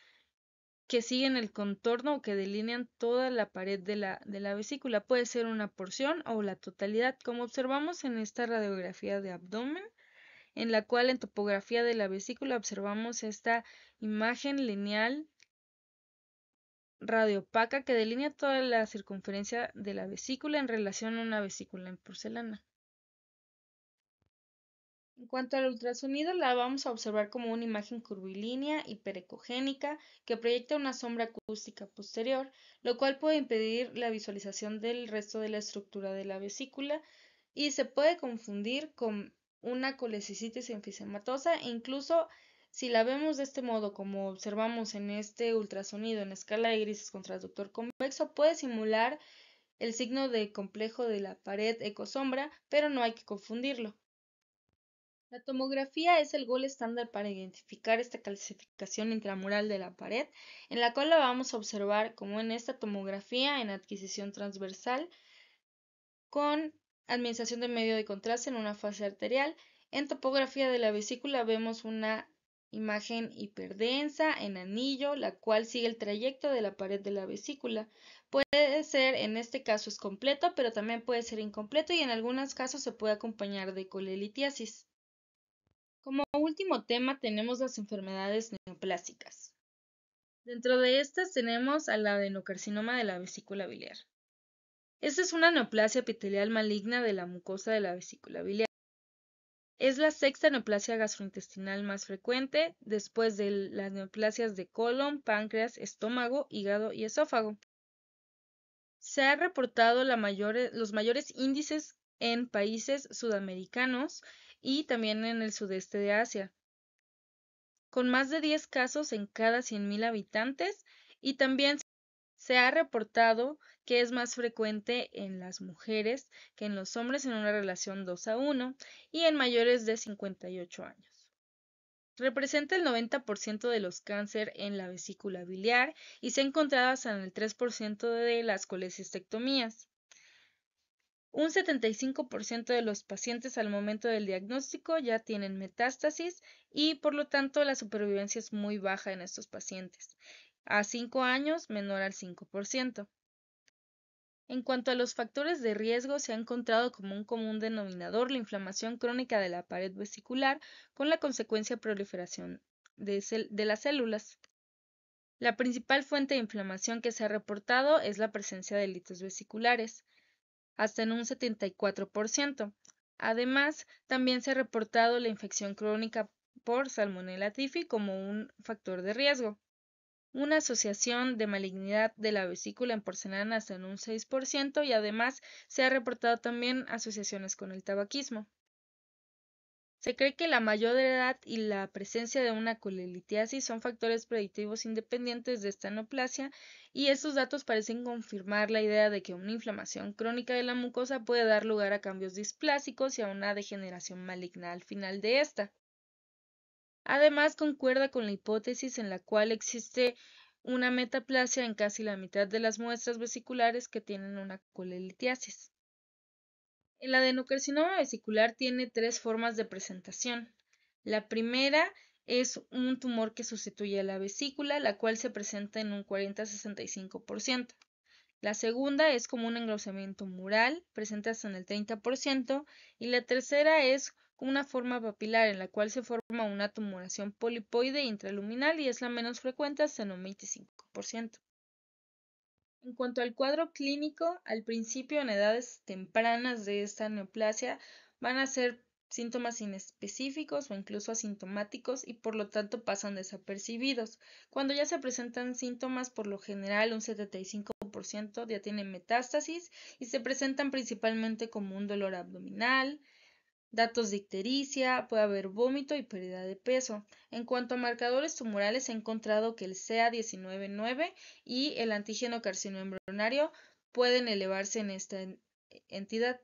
que siguen el contorno o que delinean toda la pared de la vesícula. Puede ser una porción o la totalidad, como observamos en esta radiografía de abdomen, en la cual en topografía de la vesícula observamos esta imagen lineal radiopaca que delinea toda la circunferencia de la vesícula en relación a una vesícula en porcelana. En cuanto al ultrasonido, la vamos a observar como una imagen curvilínea hiperecogénica que proyecta una sombra acústica posterior, lo cual puede impedir la visualización del resto de la estructura de la vesícula y se puede confundir con una colecicitis enfisematosa e incluso si la vemos de este modo, como observamos en este ultrasonido en escala de grises con transductor convexo, puede simular el signo de complejo de la pared ecosombra, pero no hay que confundirlo. La tomografía es el gol estándar para identificar esta calcificación intramural de la pared, en la cual la vamos a observar como en esta tomografía en adquisición transversal con administración de medio de contraste en una fase arterial. En topografía de la vesícula vemos una imagen hiperdensa en anillo, la cual sigue el trayecto de la pared de la vesícula. Puede ser, en este caso es completo, pero también puede ser incompleto y en algunos casos se puede acompañar de colelitiasis. Como último tema tenemos las enfermedades neoplásicas. Dentro de estas tenemos al adenocarcinoma de la vesícula biliar. Esta es una neoplasia epitelial maligna de la mucosa de la vesícula biliar. Es la sexta neoplasia gastrointestinal más frecuente, después de las neoplasias de colon, páncreas, estómago, hígado y esófago. Se ha reportado los mayores índices en países sudamericanos y también en el sudeste de Asia, con más de 10 casos en cada 100.000 habitantes, y también se ha reportado que es más frecuente en las mujeres que en los hombres en una relación 2:1 y en mayores de 58 años. Representa el 90% de los cáncer en la vesícula biliar y se ha encontrado hasta en el 3% de las colecistectomías. Un 75% de los pacientes al momento del diagnóstico ya tienen metástasis y por lo tanto la supervivencia es muy baja en estos pacientes. A 5 años menor al 5%. En cuanto a los factores de riesgo, se ha encontrado como un común denominador la inflamación crónica de la pared vesicular con la consecuencia proliferación de las células. La principal fuente de inflamación que se ha reportado es la presencia de litos vesiculares, hasta en un 74%. Además, también se ha reportado la infección crónica por Salmonella typhi como un factor de riesgo. Una asociación de malignidad de la vesícula en porcelana hasta en un 6% y además se ha reportado también asociaciones con el tabaquismo. Se cree que la mayor edad y la presencia de una colelitiasis son factores predictivos independientes de esta neoplasia y estos datos parecen confirmar la idea de que una inflamación crónica de la mucosa puede dar lugar a cambios displásicos y a una degeneración maligna al final de esta. Además, concuerda con la hipótesis en la cual existe una metaplasia en casi la mitad de las muestras vesiculares que tienen una colelitiasis. El adenocarcinoma vesicular tiene tres formas de presentación. La primera es un tumor que sustituye a la vesícula, la cual se presenta en un 40-65%. La segunda es como un engrosamiento mural, presente hasta en el 30%, y la tercera es una forma papilar en la cual se forma una tumoración polipoide intraluminal y es la menos frecuente hasta en un 25%. En cuanto al cuadro clínico, al principio en edades tempranas de esta neoplasia van a ser síntomas inespecíficos o incluso asintomáticos y por lo tanto pasan desapercibidos. Cuando ya se presentan síntomas, por lo general un 75% ya tienen metástasis y se presentan principalmente como un dolor abdominal, datos de ictericia, puede haber vómito y pérdida de peso. En cuanto a marcadores tumorales, se ha encontrado que el CA19-9 y el antígeno carcinoembrionario pueden elevarse en esta entidad.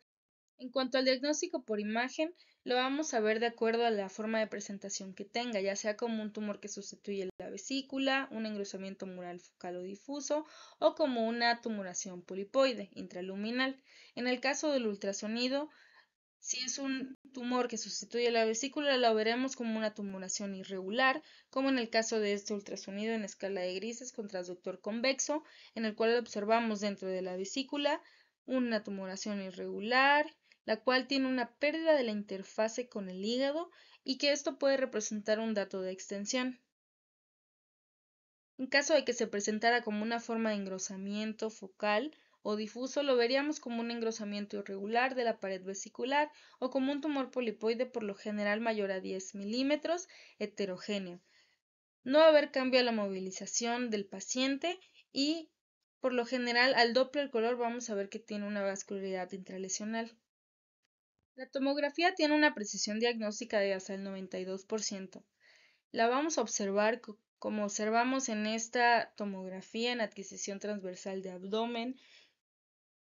En cuanto al diagnóstico por imagen, lo vamos a ver de acuerdo a la forma de presentación que tenga, ya sea como un tumor que sustituye la vesícula, un engrosamiento mural focal o difuso, o como una tumoración polipoide intraluminal. En el caso del ultrasonido, si es un tumor que sustituye la vesícula, lo veremos como una tumoración irregular, como en el caso de este ultrasonido en escala de grises con transductor convexo, en el cual observamos dentro de la vesícula una tumoración irregular, la cual tiene una pérdida de la interfase con el hígado y que esto puede representar un dato de extensión. En caso de que se presentara como una forma de engrosamiento focal o difuso, lo veríamos como un engrosamiento irregular de la pared vesicular o como un tumor polipoide por lo general mayor a 10 milímetros, heterogéneo. No va a haber cambio a la movilización del paciente y por lo general al Doppler color vamos a ver que tiene una vascularidad intralesional. La tomografía tiene una precisión diagnóstica de hasta el 92%. La vamos a observar como observamos en esta tomografía en adquisición transversal de abdomen,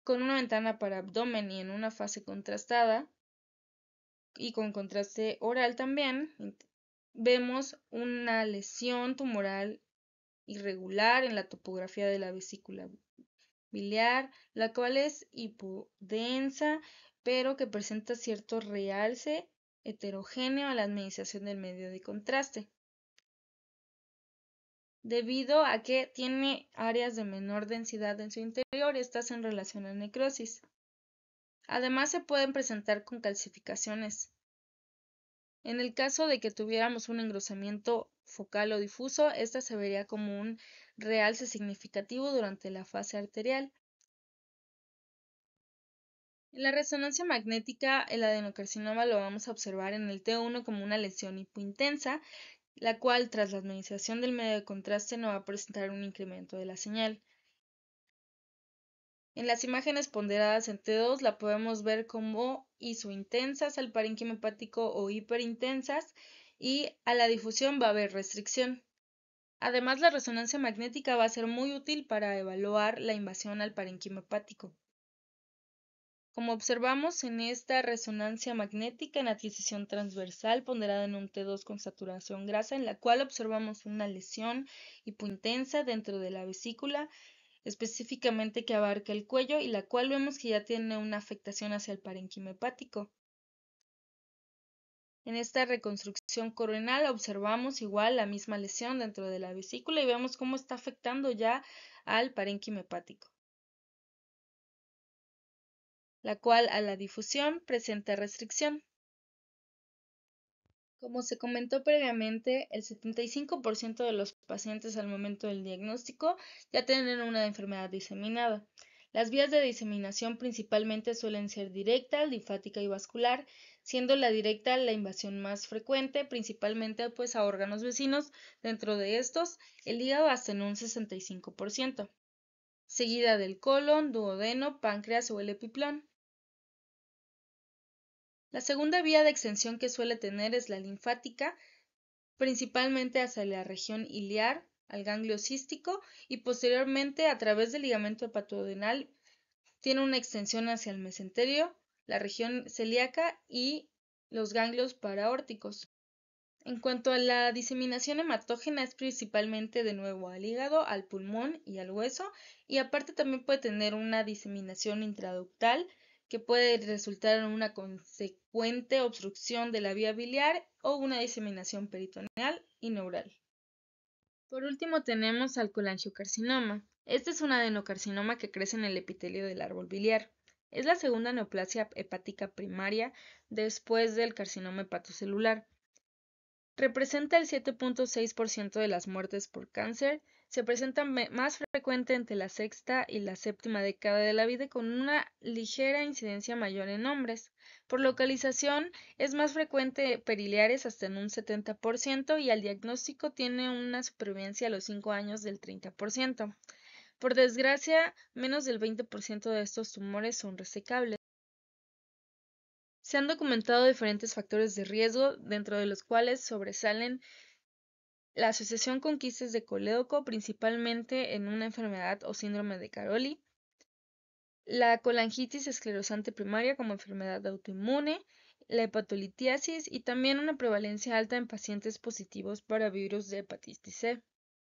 con una ventana para abdomen y en una fase contrastada y con contraste oral también. Vemos una lesión tumoral irregular en la topografía de la vesícula biliar, la cual es hipodensa, pero que presenta cierto realce heterogéneo a la administración del medio de contraste, debido a que tiene áreas de menor densidad en su interior, estas en relación a necrosis. Además, se pueden presentar con calcificaciones. En el caso de que tuviéramos un engrosamiento focal o difuso, esta se vería como un realce significativo durante la fase arterial. En la resonancia magnética, el adenocarcinoma lo vamos a observar en el T1 como una lesión hipointensa, la cual tras la administración del medio de contraste no va a presentar un incremento de la señal. En las imágenes ponderadas en T2 la podemos ver como isointensas al parénquima hepático o hiperintensas, y a la difusión va a haber restricción. Además, la resonancia magnética va a ser muy útil para evaluar la invasión al parénquima hepático. Como observamos en esta resonancia magnética en adquisición transversal ponderada en un T2 con saturación grasa, en la cual observamos una lesión hipointensa dentro de la vesícula, específicamente que abarca el cuello, y la cual vemos que ya tiene una afectación hacia el parénquima hepático. En esta reconstrucción coronal observamos igual la misma lesión dentro de la vesícula y vemos cómo está afectando ya al parénquima hepático, la cual a la difusión presenta restricción. Como se comentó previamente, el 75% de los pacientes al momento del diagnóstico ya tienen una enfermedad diseminada. Las vías de diseminación principalmente suelen ser directa, linfática y vascular, siendo la directa la invasión más frecuente, principalmente pues a órganos vecinos, dentro de estos el hígado hasta en un 65%, seguida del colon, duodeno, páncreas o el epiplón. La segunda vía de extensión que suele tener es la linfática, principalmente hacia la región iliar, al ganglio cístico, y posteriormente a través del ligamento hepatodenal tiene una extensión hacia el mesenterio, la región celíaca y los ganglios paraórticos. En cuanto a la diseminación hematógena, es principalmente de nuevo al hígado, al pulmón y al hueso, y aparte también puede tener una diseminación intraductal que puede resultar en una consecuente obstrucción de la vía biliar o una diseminación peritoneal y neural. Por último tenemos al colangiocarcinoma. Este es un adenocarcinoma que crece en el epitelio del árbol biliar. Es la segunda neoplasia hepática primaria después del carcinoma hepatocelular. Representa el 7.6% de las muertes por cáncer. Se presenta más frecuente entre la sexta y la séptima década de la vida, con una ligera incidencia mayor en hombres. Por localización es más frecuente periliares hasta en un 70%, y al diagnóstico tiene una supervivencia a los 5 años del 30%. Por desgracia, menos del 20% de estos tumores son resecables. Se han documentado diferentes factores de riesgo, dentro de los cuales sobresalen la asociación con quistes de colédoco, principalmente en una enfermedad o síndrome de Caroli, la colangitis esclerosante primaria como enfermedad autoinmune, la hepatolitiasis y también una prevalencia alta en pacientes positivos para virus de hepatitis C.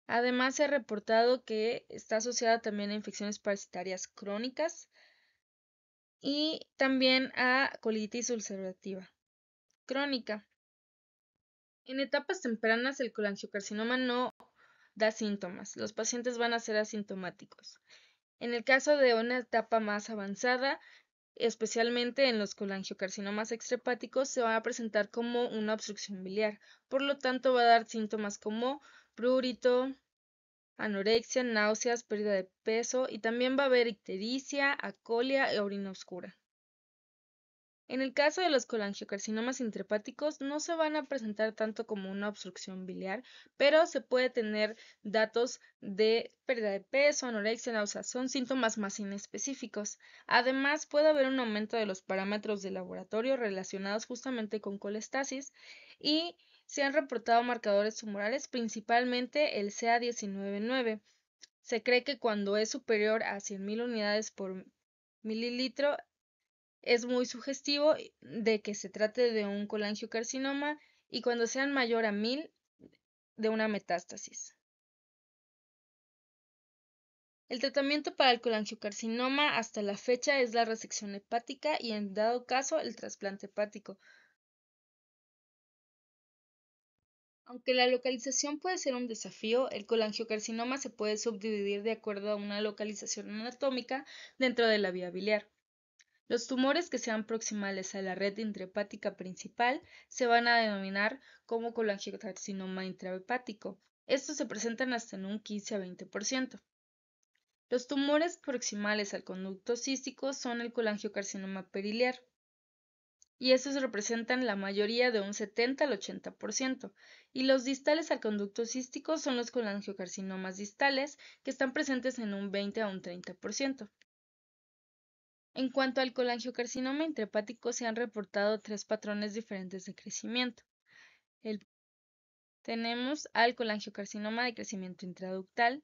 Además, se ha reportado que está asociada también a infecciones parasitarias crónicas y también a colitis ulcerativa crónica. En etapas tempranas, el colangiocarcinoma no da síntomas. Los pacientes van a ser asintomáticos. En el caso de una etapa más avanzada, especialmente en los colangiocarcinomas extrahepáticos, se va a presentar como una obstrucción biliar. Por lo tanto, va a dar síntomas como prurito, anorexia, náuseas, pérdida de peso, y también va a haber ictericia, acolia e orina oscura. En el caso de los colangiocarcinomas intrahepáticos no se van a presentar tanto como una obstrucción biliar, pero se puede tener datos de pérdida de peso, anorexia, náuseas, son síntomas más inespecíficos. Además, puede haber un aumento de los parámetros de laboratorio relacionados justamente con colestasis, y se han reportado marcadores tumorales, principalmente el CA19-9. Se cree que cuando es superior a 100.000 unidades por mililitro es muy sugestivo de que se trate de un colangiocarcinoma, y cuando sean mayor a 1.000 de una metástasis. El tratamiento para el colangiocarcinoma hasta la fecha es la resección hepática y, en dado caso, el trasplante hepático. Aunque la localización puede ser un desafío, el colangiocarcinoma se puede subdividir de acuerdo a una localización anatómica dentro de la vía biliar. Los tumores que sean proximales a la red intrahepática principal se van a denominar como colangiocarcinoma intrahepático. Estos se presentan hasta en un 15 a 20%. Los tumores proximales al conducto cístico son el colangiocarcinoma periliar, y estos representan la mayoría de un 70 al 80%, y los distales al conducto cístico son los colangiocarcinomas distales, que están presentes en un 20 a un 30%. En cuanto al colangiocarcinoma intrahepático, se han reportado tres patrones diferentes de crecimiento. Tenemos al colangiocarcinoma de crecimiento intraductal.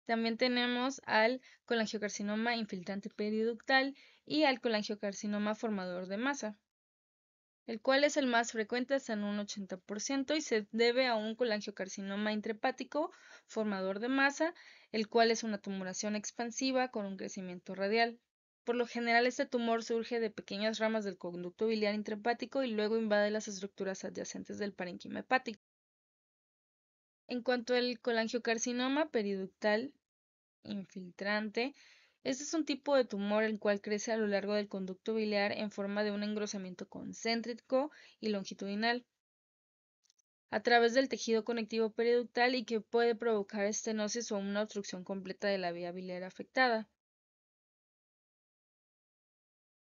También tenemos al colangiocarcinoma infiltrante periductal y al colangiocarcinoma formador de masa, el cual es el más frecuente hasta en un 80% y se debe a un colangiocarcinoma intrahepático formador de masa, el cual es una tumoración expansiva con un crecimiento radial. Por lo general, este tumor surge de pequeñas ramas del conducto biliar intrahepático y luego invade las estructuras adyacentes del parénquima hepático. En cuanto al colangiocarcinoma periductal infiltrante, este es un tipo de tumor el cual crece a lo largo del conducto biliar en forma de un engrosamiento concéntrico y longitudinal a través del tejido conectivo periductal y que puede provocar estenosis o una obstrucción completa de la vía biliar afectada.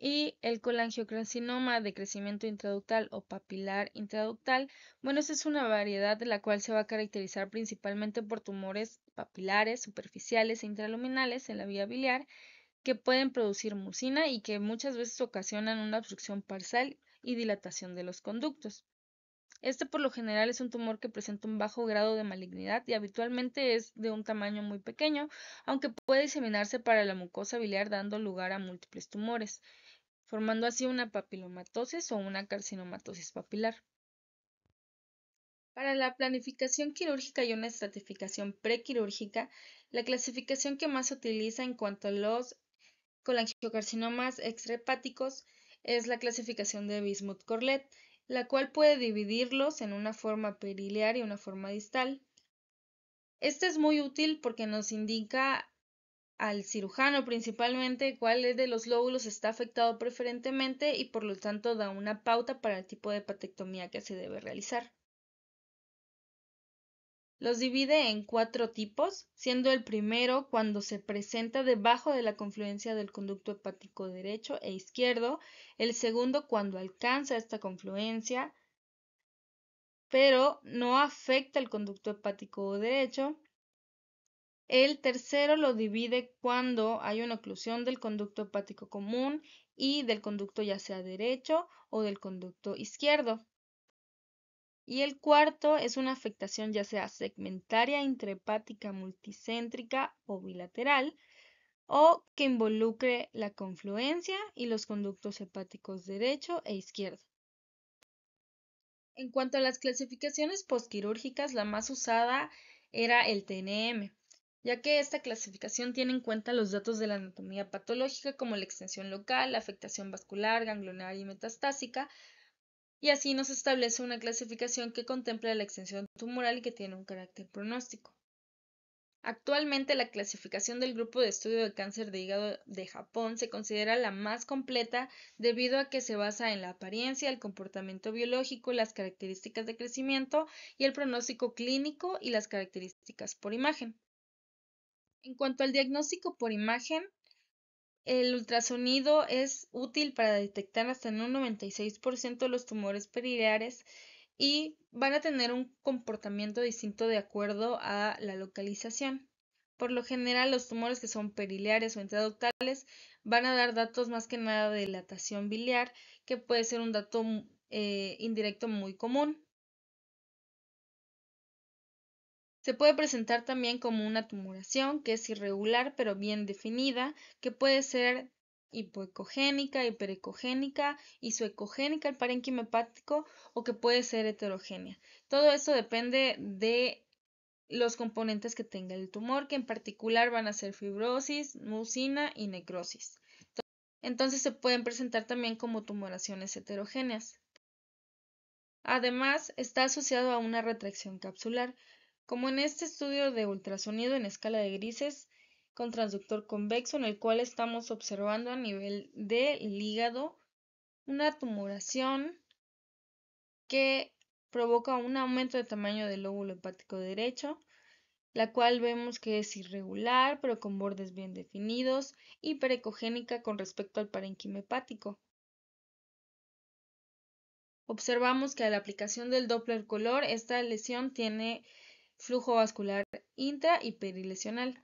Y el colangiocarcinoma de crecimiento intraductal o papilar intraductal, bueno, esta es una variedad de la cual se va a caracterizar principalmente por tumores papilares, superficiales e intraluminales en la vía biliar que pueden producir mucina y que muchas veces ocasionan una obstrucción parcial y dilatación de los conductos. Este por lo general es un tumor que presenta un bajo grado de malignidad y habitualmente es de un tamaño muy pequeño, aunque puede diseminarse para la mucosa biliar dando lugar a múltiples tumores, formando así una papilomatosis o una carcinomatosis papilar. Para la planificación quirúrgica y una estratificación prequirúrgica, la clasificación que más se utiliza en cuanto a los colangiocarcinomas extrahepáticos es la clasificación de Bismuth-Corlett, la cual puede dividirlos en una forma periliar y una forma distal. Este es muy útil porque nos indica al cirujano principalmente cuál de los lóbulos está afectado preferentemente y por lo tanto da una pauta para el tipo de hepatectomía que se debe realizar. Los divide en 4 tipos, siendo el primero cuando se presenta debajo de la confluencia del conducto hepático derecho e izquierdo, el segundo cuando alcanza esta confluencia, pero no afecta el conducto hepático derecho. El tercero lo divide cuando hay una oclusión del conducto hepático común y del conducto ya sea derecho o del conducto izquierdo. Y el cuarto es una afectación ya sea segmentaria, intrahepática, multicéntrica o bilateral, o que involucre la confluencia y los conductos hepáticos derecho e izquierdo. En cuanto a las clasificaciones postquirúrgicas, la más usada era el TNM, ya que esta clasificación tiene en cuenta los datos de la anatomía patológica como la extensión local, la afectación vascular, ganglionar y metastásica, y así nos establece una clasificación que contempla la extensión tumoral y que tiene un carácter pronóstico. Actualmente la clasificación del Grupo de Estudio de Cáncer de Hígado de Japón se considera la más completa debido a que se basa en la apariencia, el comportamiento biológico, las características de crecimiento y el pronóstico clínico y las características por imagen. En cuanto al diagnóstico por imagen, el ultrasonido es útil para detectar hasta en un 96% los tumores periliares y van a tener un comportamiento distinto de acuerdo a la localización. Por lo general, los tumores que son periliares o intraductales van a dar datos más que nada de dilatación biliar, que puede ser un dato indirecto muy común. Se puede presentar también como una tumoración que es irregular pero bien definida, que puede ser hipoecogénica, hiperecogénica, isoecogénica, el parénquima hepático, o que puede ser heterogénea. Todo esto depende de los componentes que tenga el tumor, que en particular van a ser fibrosis, mucina y necrosis. Entonces se pueden presentar también como tumoraciones heterogéneas. Además, está asociado a una retracción capsular, como en este estudio de ultrasonido en escala de grises con transductor convexo, en el cual estamos observando a nivel del hígado una tumoración que provoca un aumento de tamaño del lóbulo hepático derecho la cual vemos que es irregular, pero con bordes bien definidos, hiperecogénica con respecto al parénquima hepático. Observamos que a la aplicación del Doppler color, esta lesión tiene flujo vascular intra y perilesional.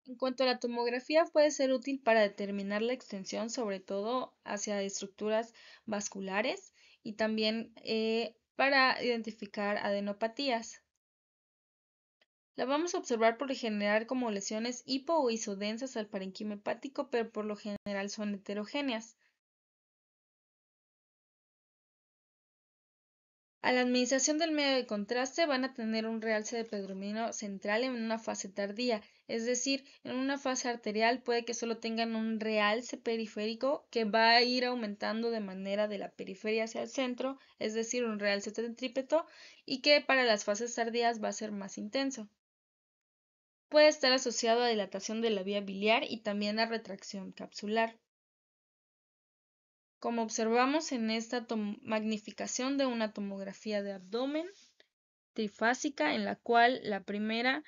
En cuanto a la tomografía, puede ser útil para determinar la extensión, sobre todo hacia estructuras vasculares y también para identificar adenopatías. La vamos a observar por lo general como lesiones hipo o isodensas al parénquima hepático, pero por lo general son heterogéneas. A la administración del medio de contraste van a tener un realce de predominio central en una fase tardía, es decir, en una fase arterial puede que solo tengan un realce periférico que va a ir aumentando de manera de la periferia hacia el centro, es decir, un realce centrípeto, y que para las fases tardías va a ser más intenso. Puede estar asociado a dilatación de la vía biliar y también a retracción capsular. Como observamos en esta magnificación de una tomografía de abdomen trifásica, en la cual la primera,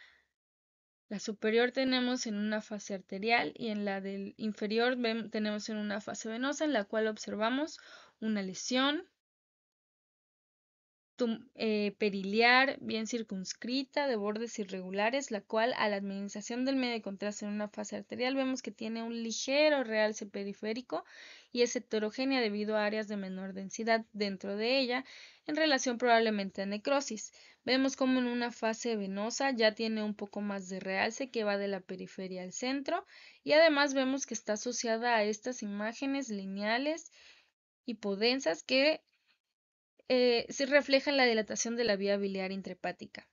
la superior, tenemos en una fase arterial y en la del inferior tenemos en una fase venosa, en la cual observamos una lesión periliar bien circunscrita de bordes irregulares, la cual a la administración del medio de contraste en una fase arterial vemos que tiene un ligero realce periférico y es heterogénea debido a áreas de menor densidad dentro de ella en relación probablemente a necrosis. Vemos como en una fase venosa ya tiene un poco más de realce que va de la periferia al centro y además vemos que está asociada a estas imágenes lineales hipodensas que se refleja en la dilatación de la vía biliar intrahepática.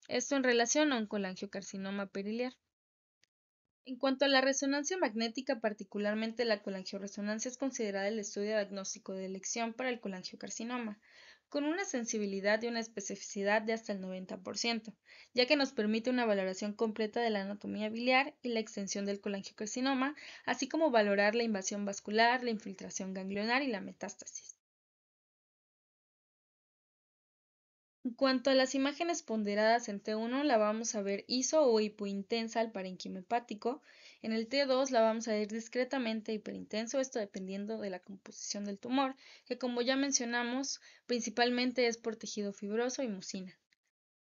Esto en relación a un colangiocarcinoma periliar. En cuanto a la resonancia magnética, particularmente la colangioresonancia es considerada el estudio diagnóstico de elección para el colangiocarcinoma, con una sensibilidad y una especificidad de hasta el 90%, ya que nos permite una valoración completa de la anatomía biliar y la extensión del colangiocarcinoma, así como valorar la invasión vascular, la infiltración ganglionar y la metástasis. En cuanto a las imágenes ponderadas en T1, la vamos a ver iso o hipointensa al parénquima hepático. En el T2 la vamos a ver discretamente hiperintenso, esto dependiendo de la composición del tumor, que como ya mencionamos, principalmente es por tejido fibroso y mucina.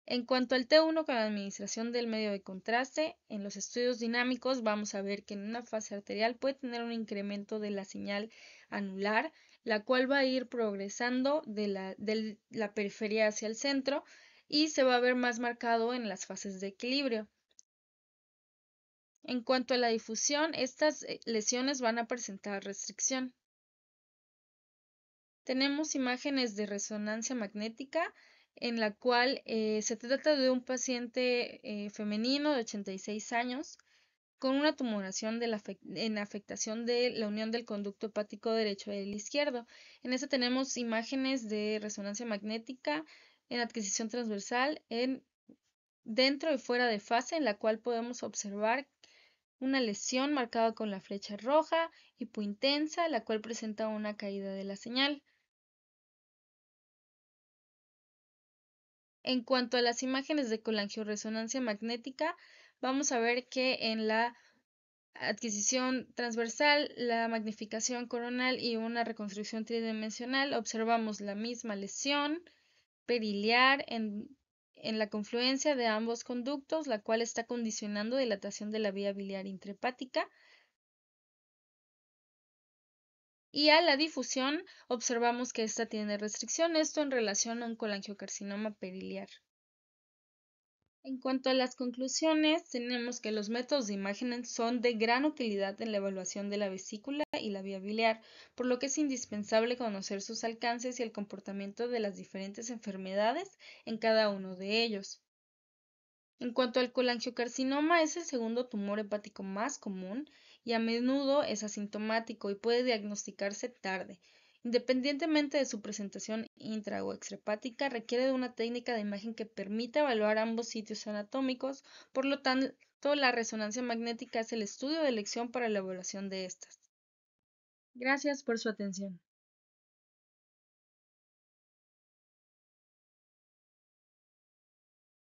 En cuanto al T1 con la administración del medio de contraste, en los estudios dinámicos vamos a ver que en una fase arterial puede tener un incremento de la señal anular, la cual va a ir progresando de la periferia hacia el centro y se va a ver más marcado en las fases de equilibrio. En cuanto a la difusión, estas lesiones van a presentar restricción. Tenemos imágenes de resonancia magnética en la cual se trata de un paciente femenino de 86 años con una tumoración en afectación de la unión del conducto hepático derecho y el izquierdo. En esta tenemos imágenes de resonancia magnética en adquisición transversal dentro y fuera de fase, en la cual podemos observar una lesión marcada con la flecha roja, hipointensa, la cual presenta una caída de la señal. En cuanto a las imágenes de colangioresonancia magnética, vamos a ver que en la adquisición transversal, la magnificación coronal y una reconstrucción tridimensional observamos la misma lesión periliar en la confluencia de ambos conductos, la cual está condicionando dilatación de la vía biliar intrahepática. Y a la difusión observamos que esta tiene restricción, esto en relación a un colangiocarcinoma periliar. En cuanto a las conclusiones, tenemos que los métodos de imagen son de gran utilidad en la evaluación de la vesícula y la vía biliar, por lo que es indispensable conocer sus alcances y el comportamiento de las diferentes enfermedades en cada uno de ellos. En cuanto al colangiocarcinoma, es el segundo tumor hepático más común y a menudo es asintomático y puede diagnosticarse tarde. Independientemente de su presentación intra o extrahepática, requiere de una técnica de imagen que permita evaluar ambos sitios anatómicos, por lo tanto, la resonancia magnética es el estudio de elección para la evaluación de estas. Gracias por su atención.